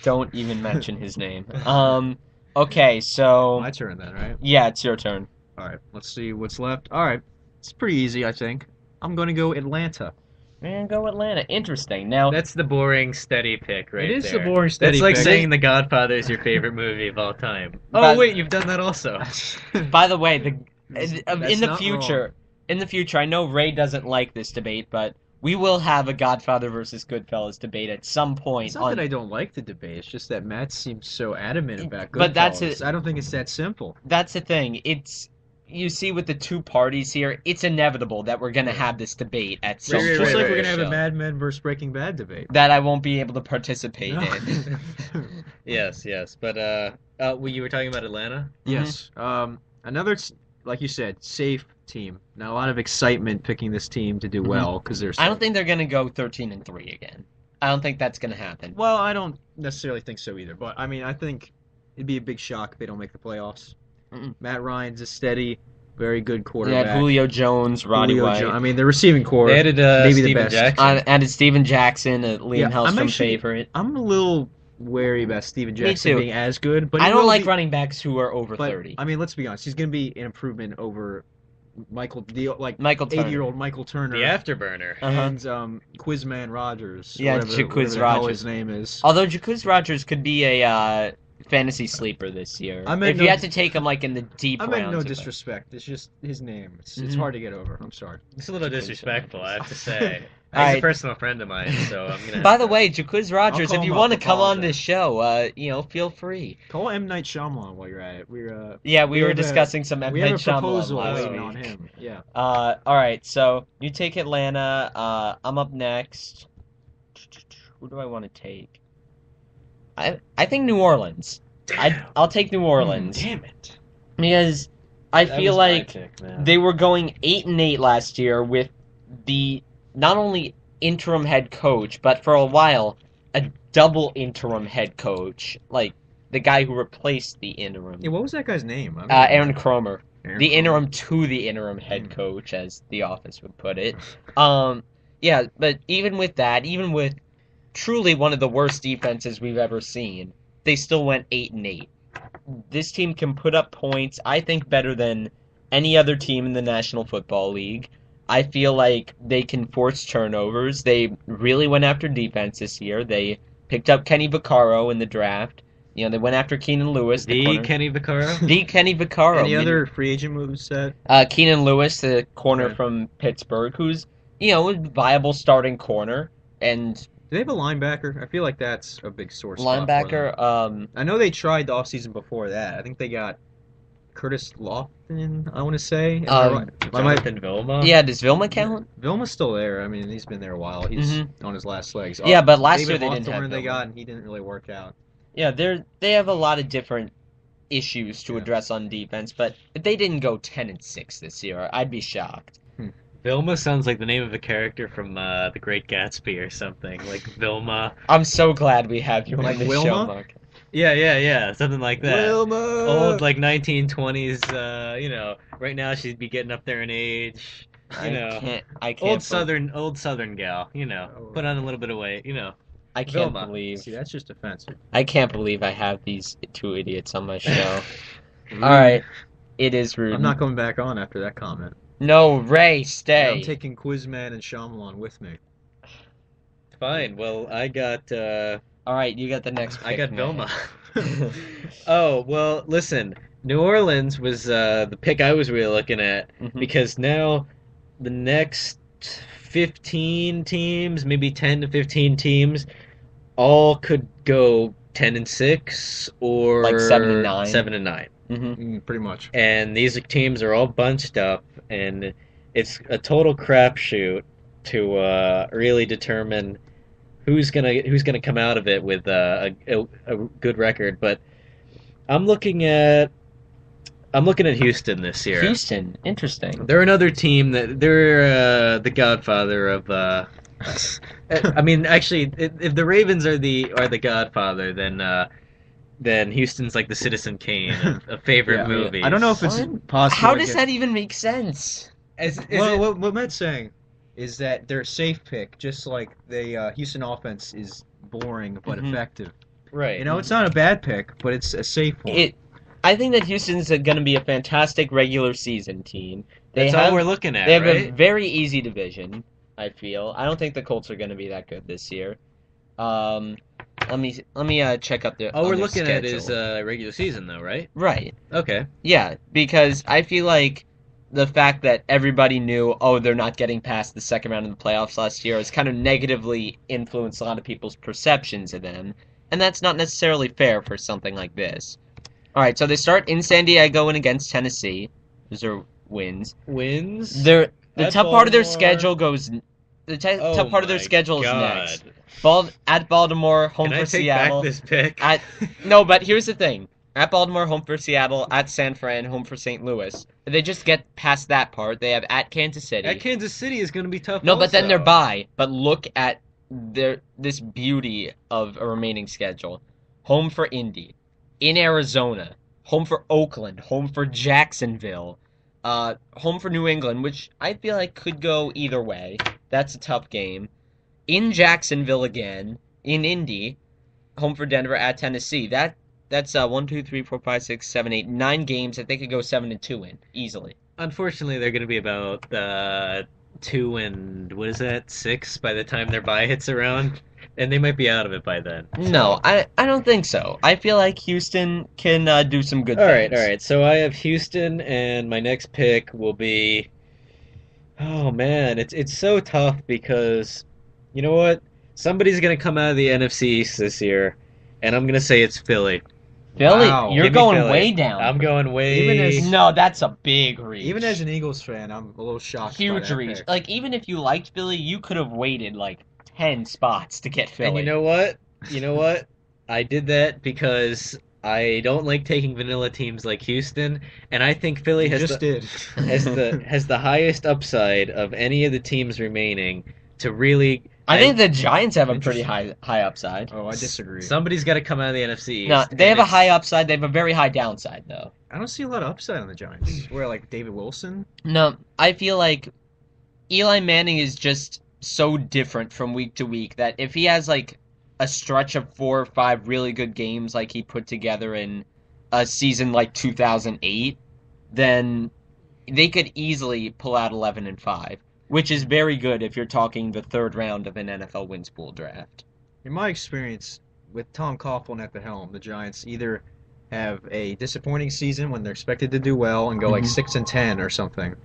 Don't even mention his name. Okay, so My turn then, right? yeah, it's your turn. All right. Let's see what's left. All right. It's pretty easy, I think. I'm going to go Atlanta. Man, go Atlanta. Interesting. Now, That's the boring, steady pick right It is there. the boring, steady That's like pick. saying The Godfather is your favorite movie of all time. But- Oh, wait, you've done that also. by the way, That's in the not future, I know Ray doesn't like this debate, but we will have a Godfather versus Goodfellas debate at some point. It's not that I don't like the debate. It's just that Matt seems so adamant about Goodfellas. But that's I don't think it's that simple. That's the thing. You see with the two parties here, it's inevitable that we're gonna have this debate at some Right, point. Just like right, we're going to have sure. a Mad Men versus Breaking Bad debate. That I won't be able to participate No. in. Yes. But, well, you were talking about Atlanta? Yes. Another, like you said, safe team. Now, a lot of excitement picking this team to do well because they're. I don't think they're gonna go 13-3 again. I don't think that's gonna happen. Well, I don't necessarily think so either. But I mean, I think it'd be a big shock if they don't make the playoffs. Mm-mm. Matt Ryan's a steady, very good They quarterback. had Julio Jones, Roddy Julio White. I mean, the receiving core. They added maybe the Steven best. Jackson. Added Steven Jackson, a Liam Yeah, I'm Hellstrom actually- favorite. I'm a little wary about Steven Jackson too. being as good, but I he don't will like be- running backs who are over But 30. I mean, let's be honest. He's going to be an improvement over Michael, Michael Turner. 80-year-old Michael Turner, The afterburner. Uh-huh. and Quizman Rogers. Yeah, whatever Jaquiz the hell Rogers. his name is. Although Jacuz Rogers could be a fantasy sleeper this year. I meant If no- you had to take him like in the deep I rounds. meant no of it. disrespect. It's just his name. It's Mhm. hard to get over. I'm sorry. It's a little disrespectful, I have to say. He's Alright. a personal friend of mine, so I'm gonna. By the way, Jacuz Rogers, call if you him want to up, come on apologize. this show, feel free. Call M Night Shyamalan while you're at it. We're Yeah, we were have a- discussing some M. we Night have a Shyamalan proposal last waiting week. on him. Yeah. All right, so you take Atlanta. I'm up next. Who do I want to take? I think New Orleans. I'll take New Orleans Damn it. because I That feel was my like pick, man. they were going 8-8 last year with the not only interim head coach, but for a while a double interim head coach, like the guy who replaced the interim, Yeah. What was that guy's name? I don't Aaron Cromer. Aaron The Cromer. interim to the interim head Hmm. coach, as the office would put it. Yeah, but even with that, even with truly one of the worst defenses we've ever seen, they still went 8-8. This team can put up points, I think, better than any other team in the National Football League. I feel like they can force turnovers. They really went after defense this year. They picked up Kenny Vaccaro in the draft. You know, they went after Keenan Lewis. The corner. Kenny Vaccaro? The Kenny Vaccaro. Any other free agent moves that? Keenan Lewis, the corner Okay. from Pittsburgh, who's, a viable starting corner and Do they have a linebacker? I feel like that's a big source. spot for them. linebacker. I know they tried the offseason before that. I think they got Curtis Lofton, I want to say. Am I right? I might- Jonathan Vilma? Yeah, does Vilma count? Vilma's still there. I mean, he's been there a while. He's Mhm. on his last legs. Yeah, but last David year they didn't Hawthorne have they Vilma. got, and he didn't really work out. Yeah, they have a lot of different issues to Yeah. address on defense, but if they didn't go 10-6 this year, I'd be shocked. Vilma sounds like the name of a character from The Great Gatsby or something. Like Vilma. I'm so glad we have you on Like this Wilma? show, Mark. Yeah, something like that. Wilma! Old, like 1920s, right now she'd be getting up there in age. I can't Old Southern gal, Oh. put on a little bit of weight, I can't Vilma. believe See, that's just offensive. I can't believe I have these two idiots on my show. All right, it is rude. I'm not coming back on after that comment. No, Ray, Yeah, stay. I'm taking Quizman and Shyamalan with me. Fine. Well, I got All right, you got the next pick. I got man. Vilma. Oh, well, listen. New Orleans was the pick I was really looking at Mhm. because now the next 15 teams, maybe 10 to 15 teams, all could go 10-6 or Like 7-9. 7-9. Pretty much. And these teams are all bunched up, and it's a total crapshoot to really determine who's gonna come out of it with a good record. But I'm looking at Houston this year. Houston, interesting. They're another team they're the godfather of. I mean, actually, if the Ravens are the Godfather, then Houston's like the Citizen Kane of favorite Yeah. movies. I don't know if it's What? possible. How to does get- that even make sense? Well, what Matt's saying is that they're a safe pick, just like the Houston offense is boring but Mhm. effective. right? You know, it's not a bad pick, but it's a safe one. I think that Houston's going to be a fantastic regular season team. That's all we're looking at, They have right? a very easy division, I feel. I don't think the Colts are going to be that good this year. Let me check up their. All on we're their looking at schedule. is regular season, though, right? Right. Okay. Yeah, because I feel like the fact that everybody knew, oh, they're not getting past the second round of the playoffs last year has kind of negatively influenced a lot of people's perceptions of them, and that's not necessarily fair for something like this. All right, so they start in San Diego and against Tennessee. Those are wins. Wins. The At tough part of their Baltimore. schedule goes. The Oh tough part of their my schedule God. is next. At Baltimore, home Can for I take Seattle. back this pick? No, but here's the thing. At Baltimore, home for Seattle. At San Fran, home for St. Louis. If they just get past that part, they have at Kansas City. At Kansas City is going to be tough. No, but then they're also. bye. But look at this beauty of a remaining schedule. Home for Indy. In Arizona. Home for Oakland. Home for Jacksonville. Home for New England, which I feel like could go either way. That's a tough game. In Jacksonville again. In Indy. Home for Denver at Tennessee. That's 1, 2, 3, 4, 5, 6, 7, 8, 9 games that they could go 7-2 in easily. Unfortunately, they're going to be about 2 and what is that, 6 by the time their bye hits around, and they might be out of it by then. No, I don't think so. I feel like Houston can do some good All things. right. So I have Houston, and my next pick will be. Oh man, it's so tough because, you know what? Somebody's going to come out of the NFC East this year, and I'm going to say it's Philly. Philly, Wow. you're Give me going Philly. way down. I'm going way. Even as- No, that's a big reach. Even as an Eagles fan, I'm a little shocked. by huge that reach. pick. Like even if you liked Philly, you could have waited like 10 spots to get Philly. And you know what? I did that because I don't like taking vanilla teams like Houston, and I think Philly You has just did. has the highest upside of any of the teams remaining to really. I think the Giants have a pretty Interesting. high upside. Oh, I disagree. Somebody's got to come out of the NFC East. No, they have and a it's- high upside. They have a very high downside, though. I don't see a lot of upside on the Giants. Where like David Wilson? No, I feel like Eli Manning is just so different from week to week that if he has like a stretch of 4 or 5 really good games like he put together in a season like 2008, then they could easily pull out 11-5, which is very good if you're talking the third round of an NFL wins pool draft. In my experience, with Tom Coughlin at the helm, the Giants either have a disappointing season when they're expected to do well and go like Mhm. 6-10 or something,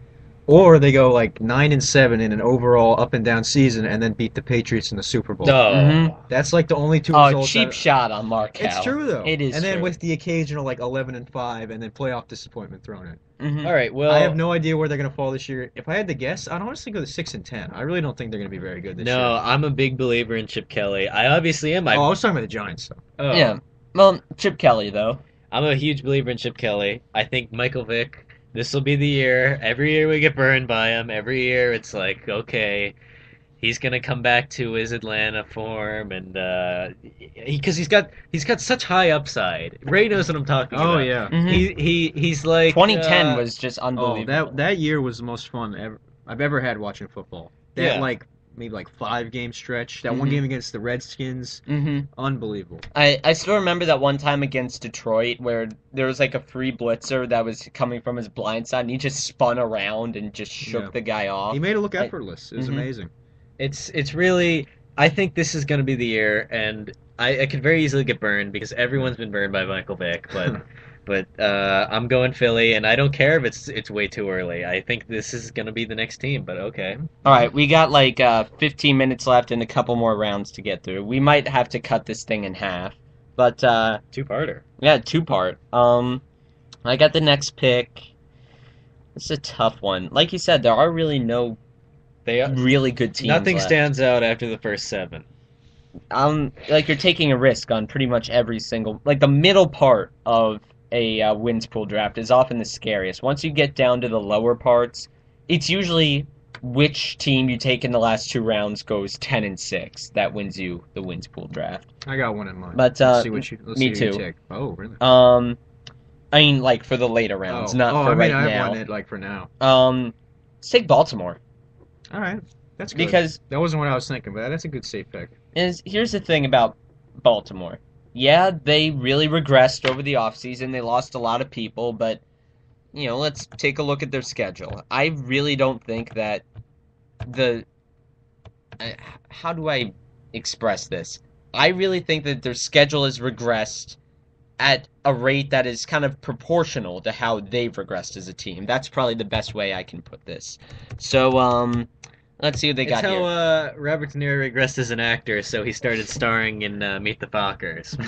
or they go like 9-7 in an overall up and down season and then beat the Patriots in the Super Bowl. No. Mhm. That's like the only two Oh, results. cheap shot on Mark It's Howe. true though. It is And then true. with the occasional like 11-5 and then playoff disappointment thrown in. Mhm. All right. Well, I have no idea where they're gonna fall this year. If I had to guess, I'd honestly go to 6-10. I really don't think they're gonna be very good this year. no. I'm a big believer in Chip Kelly. I obviously am. Oh, I was talking about the Giants though. Oh. Yeah. Well, Chip Kelly, though. I'm a huge believer in Chip Kelly. I think Michael Vick. This will be the year. Every year we get burned by him. Every year it's like, okay, he's gonna come back to his Atlanta form, and because he's got such high upside. Ray knows what I'm talking about. Oh yeah. Mhm. He's like 2010 uh, was just Oh, unbelievable. that year was the most fun I've ever had watching football. That Yeah. like maybe like 5-game stretch. That one game against the Redskins, unbelievable. I still remember that one time against Detroit where there was like a free blitzer that was coming from his blind side and he just spun around and just shook the guy off. He made it look effortless. It was amazing. It's really. I think this is going to be the year, and I could very easily get burned because everyone's been burned by Michael Vick, but I'm going Philly, and I don't care if it's way too early. I think this is going to be the next team, but okay. All right, we got like 15 minutes left and a couple more rounds to get through. We might have to cut this thing in half, but Two-parter. Yeah, two-part. I got the next pick. It's a tough one. Like you said, there are really no really good teams Nothing left. stands out after the first 7. Like you're taking a risk on pretty much every single, like the middle part of a wins pool draft is often the scariest. Once you get down to the lower parts, it's usually which team you take in the last 2 rounds goes 10-6 that wins you the wins pool draft. I got one in mind. But let's see what you too. take. Oh, really? I mean, like for the later rounds, not for right now. I have one like for now. Let's take Baltimore. All right, that's good. Because that wasn't what I was thinking, but that's a good safe pick. Here's the thing about Baltimore. Yeah, they really regressed over the offseason. They lost a lot of people, but, let's take a look at their schedule. I really don't think that how do I express this? I really think that their schedule has regressed at a rate that is kind of proportional to how they've regressed as a team. That's probably the best way I can put this. So, let's see what they got here. That's how Robert De Niro regressed as an actor, so he started starring in Meet the Fockers.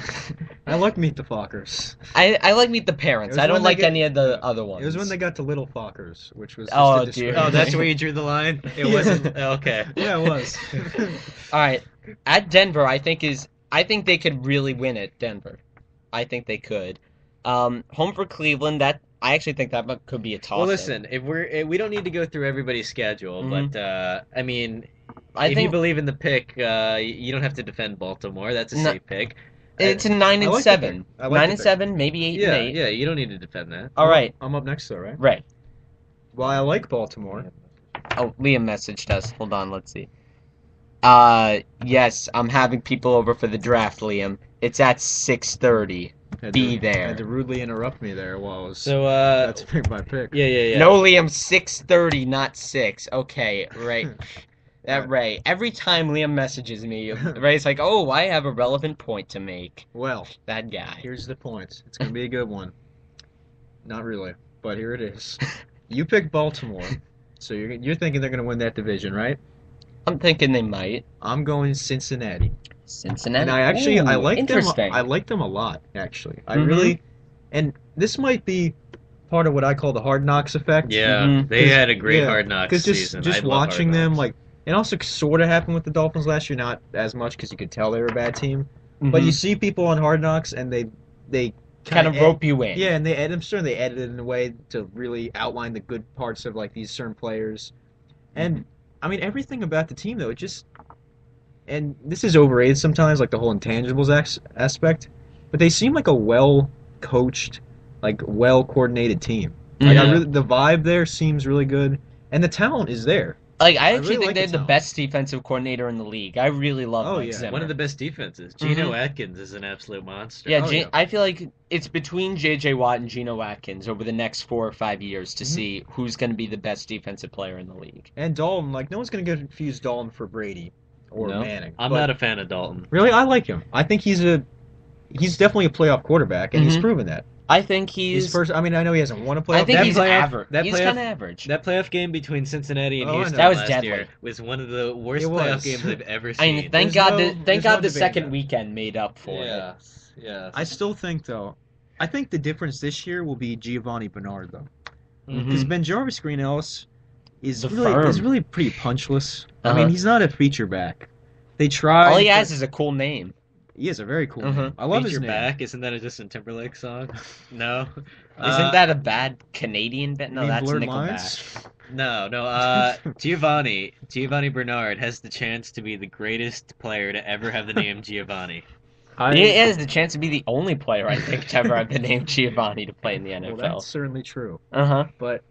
I like Meet the Fockers. I like Meet the Parents. I don't like any of the other ones. It was when they got to Little Fockers, which was just Oh, a disgrace. dear. Oh, that's where you drew the line? It wasn't? Okay. Yeah, it was. All right. At Denver, I think they could really win at Denver. I think they could. Home for Cleveland, I actually think that could be a toss. Well, listen, if we don't need to go through everybody's schedule, but I mean, if you believe in the pick, you don't have to defend Baltimore. That's a safe pick. It's a 9-7, I like 9-7, maybe 8-8. Yeah, you don't need to defend that. All right, I'm up next though, right? right. Well, I like Baltimore. Oh, Liam messaged us. Hold on, let's see. Yes, I'm having people over for the draft, Liam. It's at 6:30. Be there. Had to rudely interrupt me there while I was So, to pick my pick. Yeah. No, Liam, 6:30, not 6. Okay, right. Ray. Every time Liam messages me, Ray's like, "Oh, I have a relevant point to make." Well, That guy. here's the point. It's gonna be a good one. Not really, but here it is. You picked Baltimore, so you're thinking they're gonna win that division, right? I'm thinking they might. I'm going Cincinnati. Cincinnati. And I like them. Interesting. I like them a lot, actually. I Mhm. really, and this might be part of what I call the Hard Knocks effect. Yeah, they had a great Hard Knocks Because season. just I love watching Hard them, Knocks. like, it also sort of happened with the Dolphins last year, not as much because you could tell they were a bad team. Mhm. But you see people on Hard Knocks, and they kind of rope you in. Yeah, and I'm sure they edited it in a way to really outline the good parts of like these certain players. And I mean, everything about the team though, and this is overrated sometimes, like the whole intangibles aspect. But they seem like a well coached, like well coordinated team. Like the vibe there seems really good, and the talent is there. Like I really actually think like they're the the talent. best defensive coordinator in the league. I really love Oh, Mike yeah. Zimmer. One of the best defenses. Geno Atkins is an absolute monster. Yeah, Oh, yeah. I feel like it's between J.J. Watt and Geno Atkins over the next 4 or 5 years to see who's going to be the best defensive player in the league. And Dalton, like no one's gonna confuse Dalton for Brady or No, Manning. I'm but not a fan of Dalton. really, I like him. I think he's definitely a playoff quarterback, and he's Mhm. proven that. I think He's first. I mean, I know he hasn't won a playoff. I think game. he's average. He's playoff- kind of average. That playoff game between Cincinnati and Oh, I know. Houston That was last deadly. year was one of the worst It playoff was. games I've ever I seen. mean, thank There's God, no- the, there's thank no God the debating second that. weekend made up for it. Yeah. I still think though. I think the difference this year will be Giovanni Bernard though, Mhm. because Ben Jarvis Green Ellis is The really firm. pretty punchless. I Uh-huh. mean, he's not a feature back. They try. All he has is a cool name. He has a very cool Uh-huh. name. I love his Feature name. back. Isn't that a Justin Timberlake song? No. Isn't that a bad Canadian bit? No, Named that's Blurred Nickelback. Lines? No. Giovanni Bernard has the chance to be the greatest player to ever have the name Giovanni. He has the chance to be the only player I think to ever have the name Giovanni to play in the Well, NFL. that's certainly true. Uh-huh. But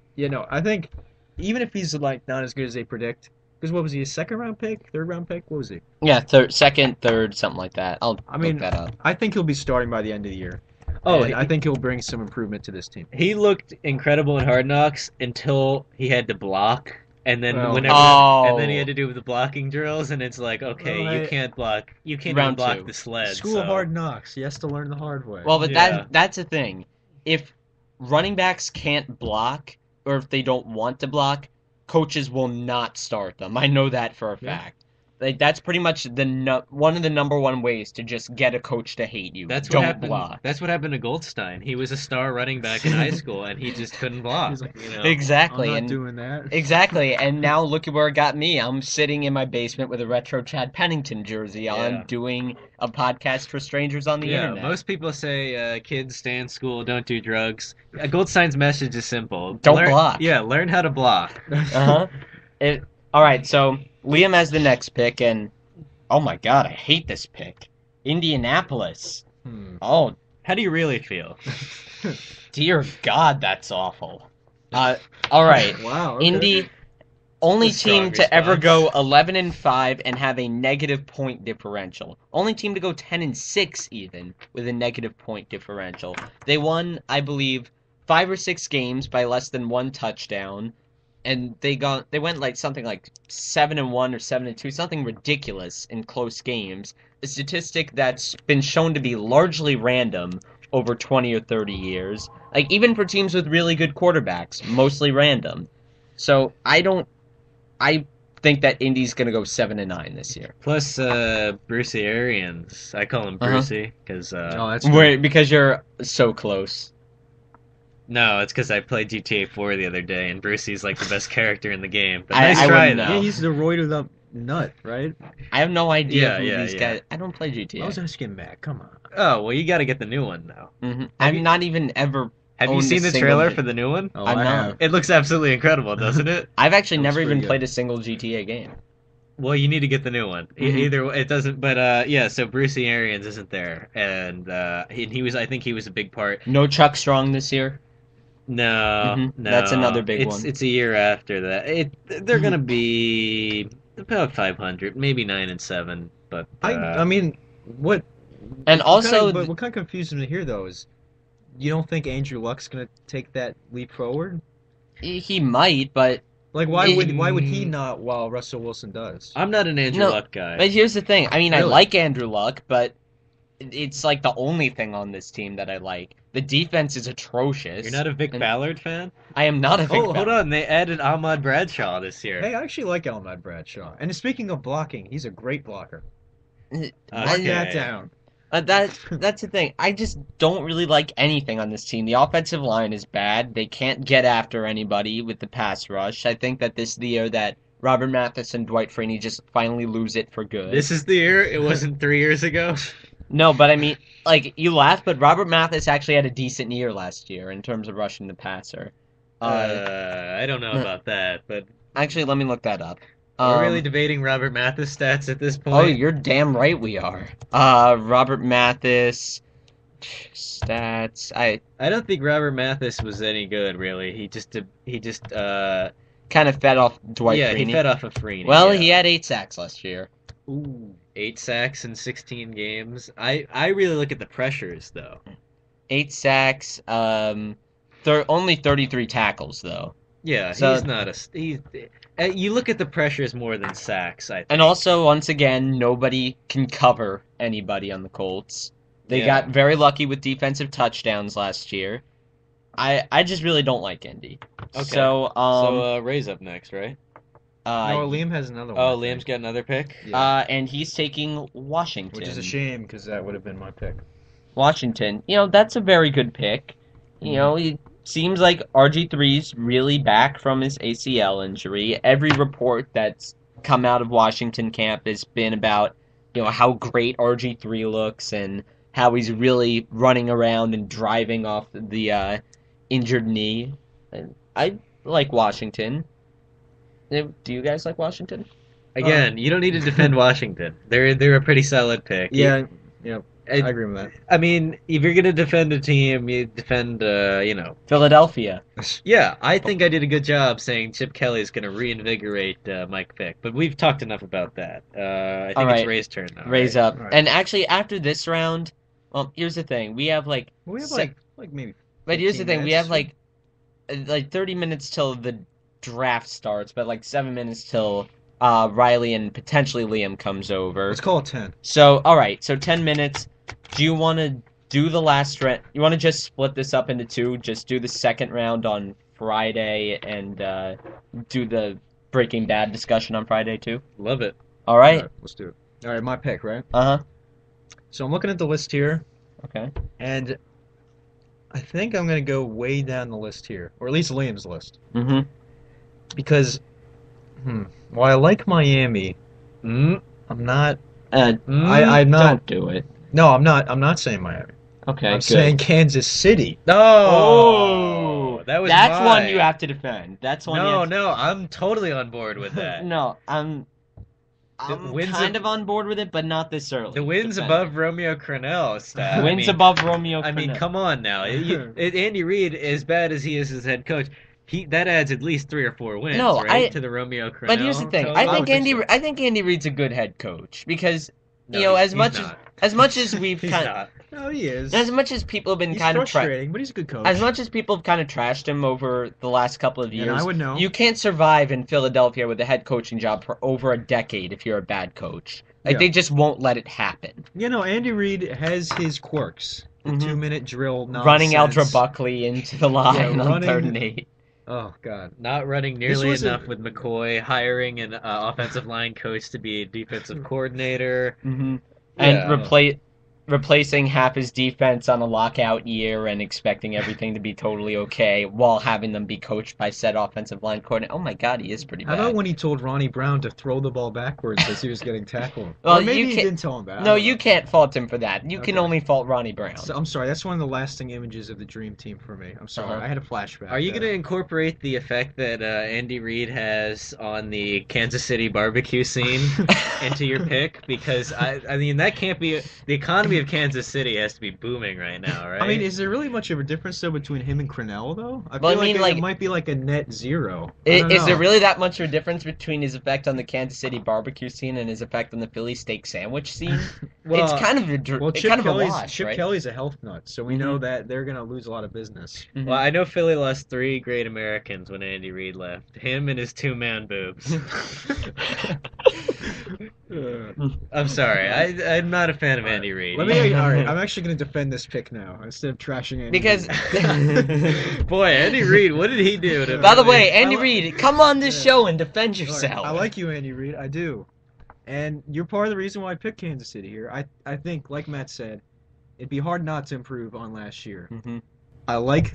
I think even if he's like not as good as they predict, Because what was he, a second round pick, third round pick? What was he? Yeah, second, third, something like that. I'll I mean, look that up. I think he'll be starting by the end of the year. Oh, And I think he'll bring some improvement to this team. he looked incredible in Hard Knocks until he had to block, and then Well, and then he had to do the blocking drills, and it's like, okay, Well, you can't block, you can't Round even block two. the sled. School so. of Hard Knocks. He has to learn the hard way. Well, but Yeah. that's the thing. If running backs can't block, or if they don't want to block, coaches will not start them. I know that for a Yeah. fact. Like that's pretty much one of the number one ways to just get a coach to hate you. That's what Don't happened. block. That's what happened to Goldstein. He was a star running back in high school, and he just couldn't block. He's like, you know? Exactly, I'm not and doing that. exactly, and now look at where it got me. I'm sitting in my basement with a retro Chad Pennington jersey on, Yeah. doing a podcast for strangers on the Yeah, internet. most people say kids stay in school, don't do drugs. Goldstein's message is simple: Don't block. Yeah, learn how to block. Uh-huh. All right, so Liam has the next pick, and oh my God, I hate this pick. Indianapolis. Oh, How do you really feel? dear God, that's awful. All right, Wow. Okay. Indy, only That's a strong team to ever response. go 11-5 and have a negative point differential. Only team to go 10-6 even with a negative point differential. They won, I believe, 5 or 6 games by less than 1 touchdown. And they went like something like 7-1 or 7-2, something ridiculous in close games. A statistic that's been shown to be largely random over 20 or 30 years. Like even for teams with really good quarterbacks, mostly random. So I think that Indy's gonna go 7-9 this year. Plus, Brucey Arians. I call him Uh-huh. Brucey because Oh, that's Wait, because you're so close. no, it's because I played GTA 4 the other day, and Brucey's like the best character in the game. But I nice try wouldn't though. know. Yeah, he's the roided up nut, right? I have no idea Yeah, who these yeah. guys. I don't play GTA. I was asking Matt. Come on. Oh well, you got to get the new one now. I've you- not even ever. Have you Owned a seen the single trailer G- for the new one? Oh, I'm I not. have. It looks absolutely incredible, doesn't it? I've actually That looks never even pretty good. played a single GTA game. Well, you need to get the new one. Mhm. Either it doesn't, but yeah. So Brucey Arians isn't there, and he was. I think he was a big part. No Chuck Strong this year. No, Mhm. no, That's another big it's, one. It's a year after that. They're gonna be about 500, maybe 9-7. But I mean, what? And also, but what kind of confuses me here though is, you don't think Andrew Luck's gonna take that leap forward? he might, but Like, why would he not while Russell Wilson does? I'm not an Andrew No, Luck guy. But here's the thing. I mean, I Really? like Andrew Luck, but it's like the only thing on this team that I like. The defense is atrocious. You're not a Vic and Ballard fan? I am not a Vic Oh, hold on. They added Ahmad Bradshaw this year. Hey, I actually like Ahmad Bradshaw. And speaking of blocking, he's a great blocker. Ballard. Mark Okay. that down. That's the thing. I just don't really like anything on this team. The offensive line is bad. They can't get after anybody with the pass rush. I think that this is the year that Robert Mathis and Dwight Freeney just finally lose it for good. This is the year. It wasn't 3 years ago. No, but I mean, like, you laugh, but Robert Mathis actually had a decent year last year in terms of rushing the passer. I don't know about that, but Actually, let me look that up. we're really debating Robert Mathis stats at this point. Oh, you're damn right we are. Robert Mathis stats. I don't think Robert Mathis was any good, really. He just Kind of fed off Dwight yeah, Freeney. he fed off of Freeney. Well, yeah. he had 8 sacks last year. Ooh. 8 sacks in 16 games. I really look at the pressures though. 8 sacks. Only 33 tackles though. Yeah, So- he's not you look at the pressures more than sacks, I think. And also, once again, nobody can cover anybody on the Colts. They Yeah. got very lucky with defensive touchdowns last year. I just really don't like Indy. Okay. So, Ray's up next, right? No, Liam has another one. Oh, I Liam's think. got another pick? Yeah. and he's taking Washington. Which is a shame because that would have been my pick. Washington. That's a very good pick. It seems like RG3's really back from his ACL injury. Every report that's come out of Washington camp has been about, how great RG3 looks and how he's really running around and driving off the injured knee. And I like Washington. Do you guys like Washington? Again, you don't need to defend Washington. They're a pretty solid pick. Yeah. I agree with that. I mean, if you're gonna defend a team, you defend, Philadelphia. Yeah, I think I did a good job saying Chip Kelly's gonna reinvigorate Mike Vick, but we've talked enough about that. I All think it's right. Ray's turn now. Raise right? up. All right. And actually, after this round, well, here's the thing. We have like, We have se- like maybe. but here's the 15 thing. We minutes. have like 30 minutes till the draft starts, but like 7 minutes till Riley and potentially Liam comes over. Let's call it 10. So, all right. So 10 minutes. Do you want to do the last round? You want to just split this up into two? Just do the second round on Friday and do the Breaking Bad discussion on Friday too? Love it. All right. Let's do it. All right, my pick, right? Uh-huh. So I'm looking at the list here, Okay. and I think I'm gonna go way down the list here, or at least Liam's list, Mm-hmm. because, while I like Miami, Mm, I'm not. mm. I'm not. Don't do it. No, I'm not. I'm not saying Miami. Okay, I'm good. saying Kansas City. Oh, that was That's one mine. you have to defend. That's one. No, you have no, I'm totally on board with to... that. No, I'm wins kind of- of on board with it, but not this early. The wins Defend above Romeo Crennel stuff. it. Wins above Romeo. I mean, Crennel. come on now. Andy Reid, as bad as he is as head coach, that adds at least 3 or 4 wins, No, right, to the Romeo Crennel. But here's the thing. total? I think would think so. I think Andy Reid's a good head coach because No, you know he's as not. much as we've He's kind not. No, he is. as much as people have been He's kind of frustrating, but he's a good coach. as much as people have kind of trashed him over the last couple of years, And I would know. you can't survive in Philadelphia with a head coaching job for over a decade if you're a bad coach. Like Yeah. they just won't let it happen. You know, Andy Reid has his quirks. The Mhm. 2-minute drill nonsense. Running Eldra Buckley into the line Yeah, on running- 3rd and 8. Oh God. Not running nearly was a- enough with McCoy, hiring an offensive line coach to be a defensive coordinator. Mm-hmm. Yeah. And replacing half his defense on a lockout year and expecting everything to be totally okay while having them be coached by said offensive line coordinator. Oh my God, he is pretty How bad. about when he told Ronnie Brown to throw the ball backwards as he was getting tackled? Well, Or maybe you he can't- didn't tell him that. I No, don't you know. can't fault him for that. You can Okay. only fault Ronnie Brown. So, I'm sorry. That's one of the lasting images of the Dream Team for me. I'm sorry. Uh-huh. I had a flashback. Are you there. going to incorporate the effect that Andy Reid has on the Kansas City barbecue scene into your pick? Because I mean that can't be the economy of Kansas City has to be booming right now, right? I mean, is there really much of a difference though between him and Crennel though? I Well, feel I mean, like like- it might be like a net zero. I don't Is there know. really that much of a difference between his effect on the Kansas City barbecue scene and his effect on the Philly steak sandwich scene? Well, it's kind of a Well, it's Chip kind of a Kelly's wash, Chip right? Kelly's a health nut, so we Mhm. know that they're gonna lose a lot of business. Mhm. Well, I know Philly lost 3 great Americans when Andy Reid left. Him and his 2 man boobs. I'm sorry. I'm not a fan of Andy Reid. Let me. All right, I'm actually gonna defend this pick now instead of trashing Andy. Because Reid. Boy, Andy Reid, what did he do to by the Philly? way, Andy I- Reid, come on this Yeah. show and defend All right, yourself. I like you, Andy Reid. I do, and you're part of the reason why I picked Kansas City here. I think, like Matt said, it'd be hard not to improve on last year. Mhm. I like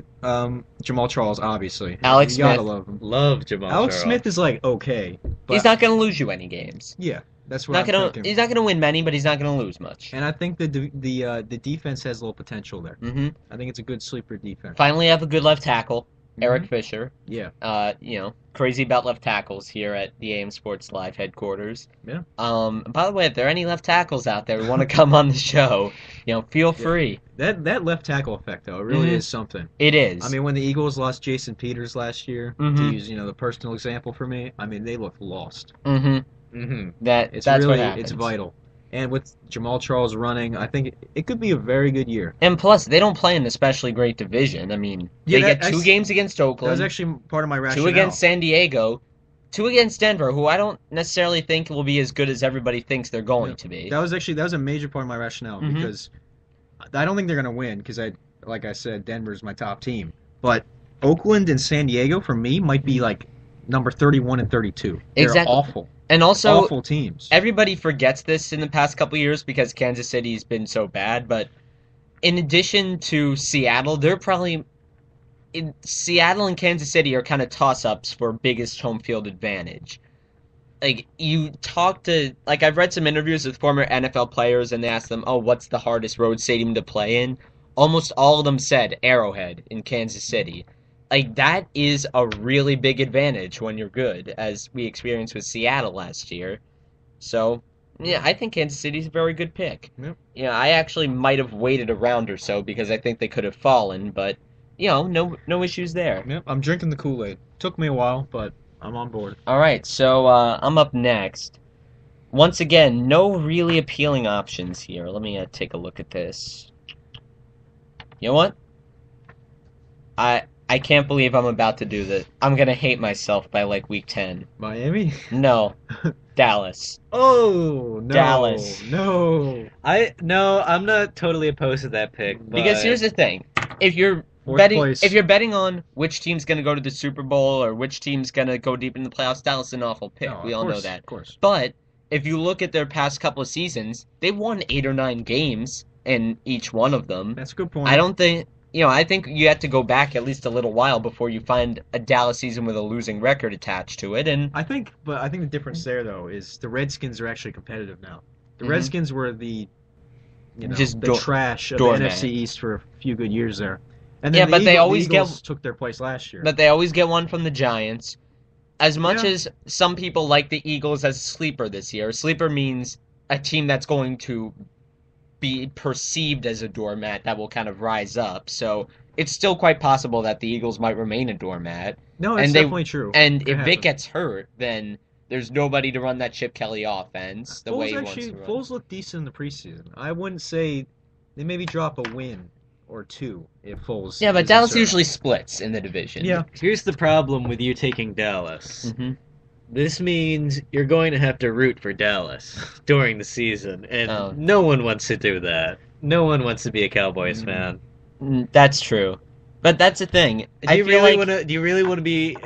Jamal Charles, obviously. Alex you gotta Smith. love him. Love Jamal Alex Charles. Smith is like okay, but He's not going to lose you any games. yeah, that's what Not I'm gonna. thinking. He's not going to win many, but he's not going to lose much. And I think the defense has a little potential there. hmm I think it's a good sleeper defense. Finally, have a good left tackle, Eric Mhm. Fisher. Yeah. Crazy about left tackles here at the AM Sports Live headquarters. Yeah. By the way, if there are any left tackles out there who want to come on the show, feel free. That left tackle effect though, it really Mhm. is something. It is. I mean, when the Eagles lost Jason Peters last year, to Mhm. use the personal example for me, I mean they looked lost. hmm Mm-hmm. It's that's really what happens. it's vital. And with Jamal Charles running, I think it could be a very good year. And plus, they don't play an especially great division. I mean, Yeah, they that- get 2 I- games against That Oakland, was actually part of my rationale. 2 against San Diego, 2 against Denver, who I don't necessarily think will be as good as everybody thinks they're going Yeah. to be. That was a major part of my rationale Mhm. because I don't think they're gonna win because like I said, Denver's my top team. But Oakland and San Diego for me might be like number 31 and 32. They're Exactly. awful. And also, Awful teams. everybody forgets this in the past couple years because Kansas City's been so bad, but in addition to Seattle, Seattle and Kansas City are kind of toss-ups for biggest home field advantage. Like, I've read some interviews with former NFL players and they asked them, oh, what's the hardest road stadium to play in? Almost all of them said Arrowhead in Kansas City. Like, that is a really big advantage when you're good, as we experienced with Seattle last year. So, Yeah, I think Kansas City's a very good pick. Yep. Yeah, I actually might have waited a round or so because I think they could have fallen, but no issues there. Yep, I'm drinking the Kool-Aid. Took me a while, but I'm on board. All right, so I'm up next. Once again, no really appealing options here. Let me take a look at this. You know what? I can't believe I'm about to do this. I'm gonna hate myself by like week 10. Miami? No, Dallas. Oh, no. Dallas. No. I'm not totally opposed to that pick. Because but- here's the thing: if you're Fourth betting, place. if you're betting on which team's gonna go to the Super Bowl or which team's gonna go deep in the playoffs, Dallas is an awful pick. No, We of all know course, that. Of course. But if you look at their past couple of seasons, they've won 8 or 9 games in each one of them. That's a good point. I don't think, I think you have to go back at least a little while before you find a Dallas season with a losing record attached to it. And I think the difference there though is the Redskins are actually competitive now. The Mhm. Redskins were the Just the trash of the doormat. NFC East for a few good years there. And Yeah, then but they always the Eagles took their place last year. but they always get one from the Giants. As much Yeah. as some people like the Eagles as a sleeper this year, sleeper means a team that's going to be perceived as a doormat that will kind of rise up. So it's still quite possible that the Eagles might remain a doormat. No, it's and they- definitely true. And Could if happen. Vic gets hurt, then there's nobody to run that Chip Kelly offense the way he wants to run. Foles looked decent in the preseason. I wouldn't say they maybe drop a win or two if Foles. Yeah, but is Dallas inserted. usually splits in the division. Yeah. Here's the problem with you taking Dallas. hmm This means you're going to have to root for Dallas during the season, and Oh. no one wants to do that. No one wants to be a Cowboys fan. That's true. But that's the thing. Do you really like, want to? Do you really want to be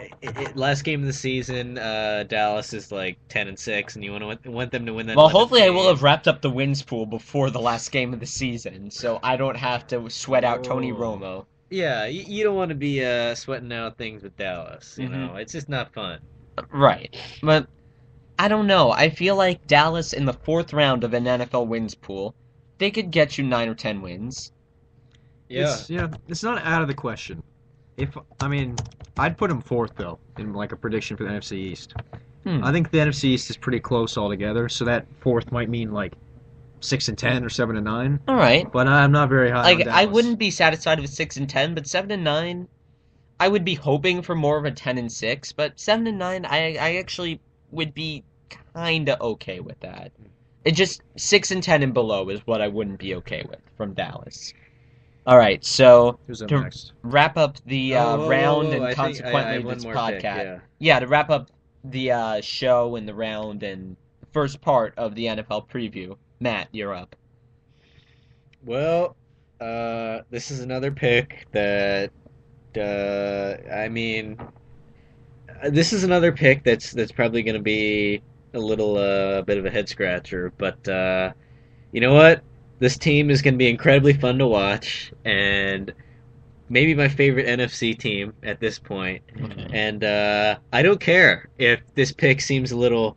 last game of the season? Dallas is like 10-6, and you want them to win that. Well, 11th hopefully I game. will have wrapped up the wins pool before the last game of the season, so I don't have to sweat out Tony Oh. Romo. Yeah, you don't want to be sweating out things with Dallas. You Mhm. know, it's just not fun. Right. But I don't know. I feel like Dallas in the 4th round of an NFL wins pool, they could get you 9 or 10 wins. It's not out of the question. I'd put them fourth though in like a prediction for the NFC East. I think the NFC East is pretty close altogether, so that fourth might mean like 6-10 or 7-9. All right. But I'm not very high. Like on I Dallas. wouldn't be satisfied with 6 and 10, but 7 and 9, I would be hoping for more of a 10 and 6. But 7 and 9, I actually would be kind of okay with that. It just 6 and 10 and below is what I wouldn't be okay with from Dallas. All right, so Who's up to next? wrap up the round and I think I consequently have one this more podcast. pick, yeah. To wrap up the show and the round and the first part of the NFL preview. Matt, you're up. Well, this is another pick that, this is another pick that's probably going to be a little bit of a head scratcher. But you know what? This team is going to be incredibly fun to watch, and maybe my favorite NFC team at this point. And I don't care if this pick seems a little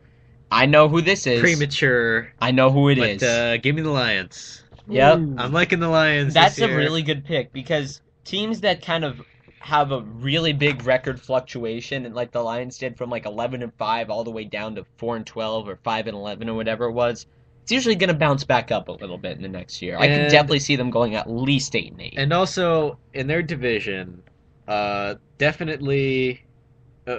I know who this is. premature, I know who it is. but give me the Lions. Yep. Ooh. I'm liking the Lions. That's this a year. really good pick because teams that kind of have a really big record fluctuation, and like the Lions did from like 11-5 all the way down to 4-12 or 5-11 or whatever it was, it's usually going to bounce back up a little bit in the next year. I can And- definitely see them going at least 8-8. And also in their division, definitely.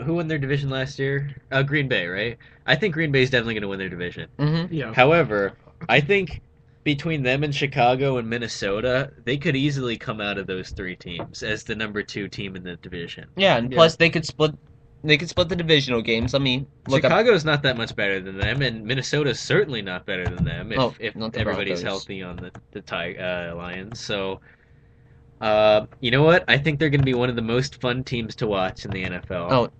Who won their division last year? Green Bay, right? I think Green Bay is definitely going to win their division. Mm-hmm. Yeah. However, I think between them and Chicago and Minnesota, they could easily come out of those 3 teams as the number 2 team in the division. Yeah, and Yeah. plus they could split the divisional games. Let me look up. Chicago's not that much better than them, and Minnesota's certainly not better than them Oh, if not the everybody's Broncos. healthy on the Lions. So, you know what? I think they're going to be one of the most fun teams to watch in the NFL. Oh,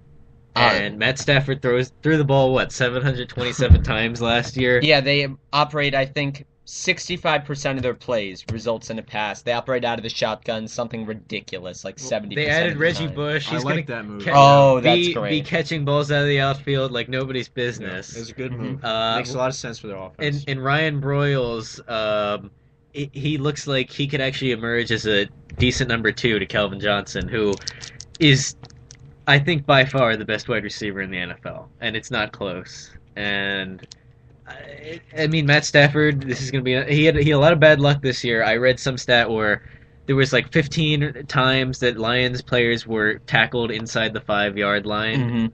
And Matt Stafford threw the ball 727 times last year. Yeah, they operate, I think, 65% of their plays results in a pass. They operate out of the shotgun, something ridiculous, like 70%. They added of the Reggie time. Bush. I He's like gonna that move. Oh, that's be great. catching balls out of the outfield like nobody's business. It's a good Mhm. move. Uh, Makes a lot of sense for their offense. And Ryan Broyles, he looks like he could actually emerge as a decent number 2 to Calvin Johnson, who is, I think, by far the best wide receiver in the NFL, and it's not close. And I mean, Matt Stafford. This is gonna be. He had a lot of bad luck this year. I read some stat where there was like 15 times that Lions players were tackled inside the 5 yard line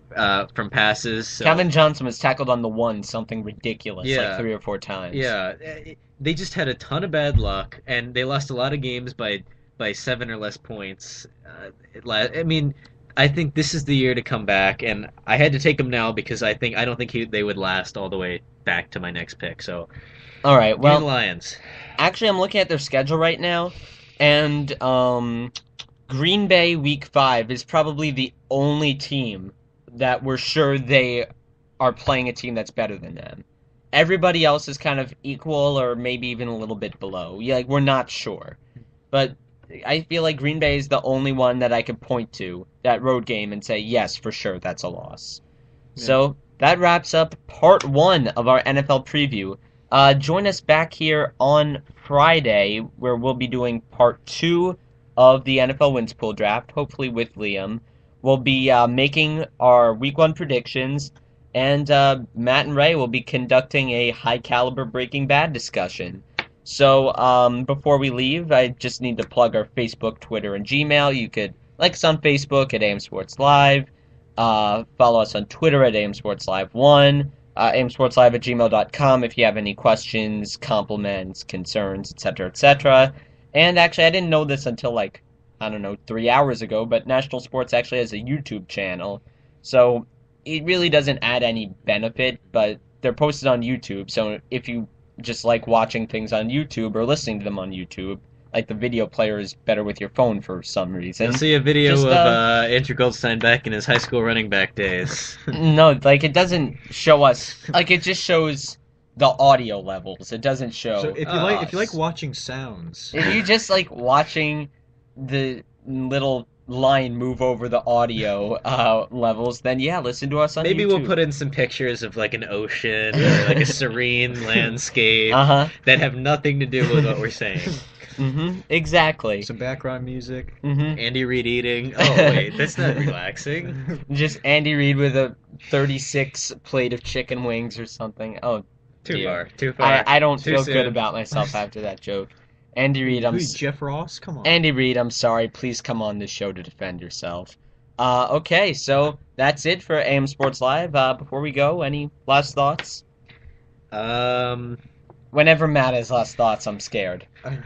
from passes. So, Calvin Johnson was tackled on the one, something ridiculous, Yeah. like 3 or 4 times. yeah, they just had a ton of bad luck, and they lost a lot of games by 7 or less points. I mean, I think this is the year to come back, and I had to take them now because I don't think they would last all the way back to my next pick. So, All right. give me the Well, Lions. actually, I'm looking at their schedule right now, and Green Bay Week 5 is probably the only team that we're sure they are playing a team that's better than them. Everybody else is kind of equal or maybe even a little bit below. Yeah, like, we're not sure. But I feel like Green Bay is the only one that I could point to, that road game, and say, yes, for sure, that's a loss. Yeah. So that wraps up part 1 of our NFL preview. Join us back here on Friday, where we'll be doing part 2 of the NFL Wins Pool draft, hopefully with Liam. We'll be making our Week 1 predictions, and Matt and Ray will be conducting a high-caliber Breaking Bad discussion. So before we leave, I just need to plug our Facebook, Twitter, and Gmail. You could like us on Facebook at AM Sports Live, follow us on Twitter at AM Sports Live 1, amsportslive@gmail.com if you have any questions, compliments, concerns, etc., etc. And actually, I didn't know this until, like, I don't know, 3 hours ago, but National Sports actually has a YouTube channel. So it really doesn't add any benefit, but they're posted on YouTube. So if you just like watching things on YouTube or listening to them on YouTube, like the video player is better with your phone for some reason. You'll see a video Just, of Andrew Goldstein back in his high school running back days. No, like it doesn't show us. Like it just shows the audio levels. It doesn't show. So if you like watching sounds, If you just like watching the little line move over the audio levels, then yeah, listen to us on Maybe YouTube. we'll put in some pictures of like an ocean or like a serene landscape Uh-huh. that have nothing to do with what we're saying. Exactly. some background music. Andy Reid eating. Oh wait, that's not relaxing. Just Andy Reid with a 36 plate of chicken wings or something. Oh, Too dear. far. Too far. I don't Too feel soon. good about myself after that joke. Andy Reid, Who's Jeff Ross? Come on. Andy Reid, I'm sorry. Please come on this show to defend yourself. Okay, so that's it for AM Sports Live. Before we go, any last thoughts? Whenever Matt has last thoughts, I'm scared. I'm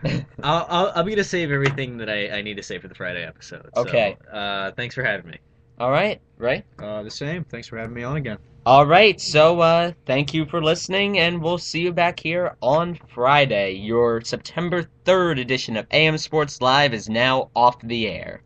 gonna save everything that I need to say for the Friday episode. Okay. So, thanks for having me. All right, right? The same. Thanks for having me on again. All right, so thank you for listening, and we'll see you back here on Friday. Your September 3rd edition of AM Sports Live is now off the air.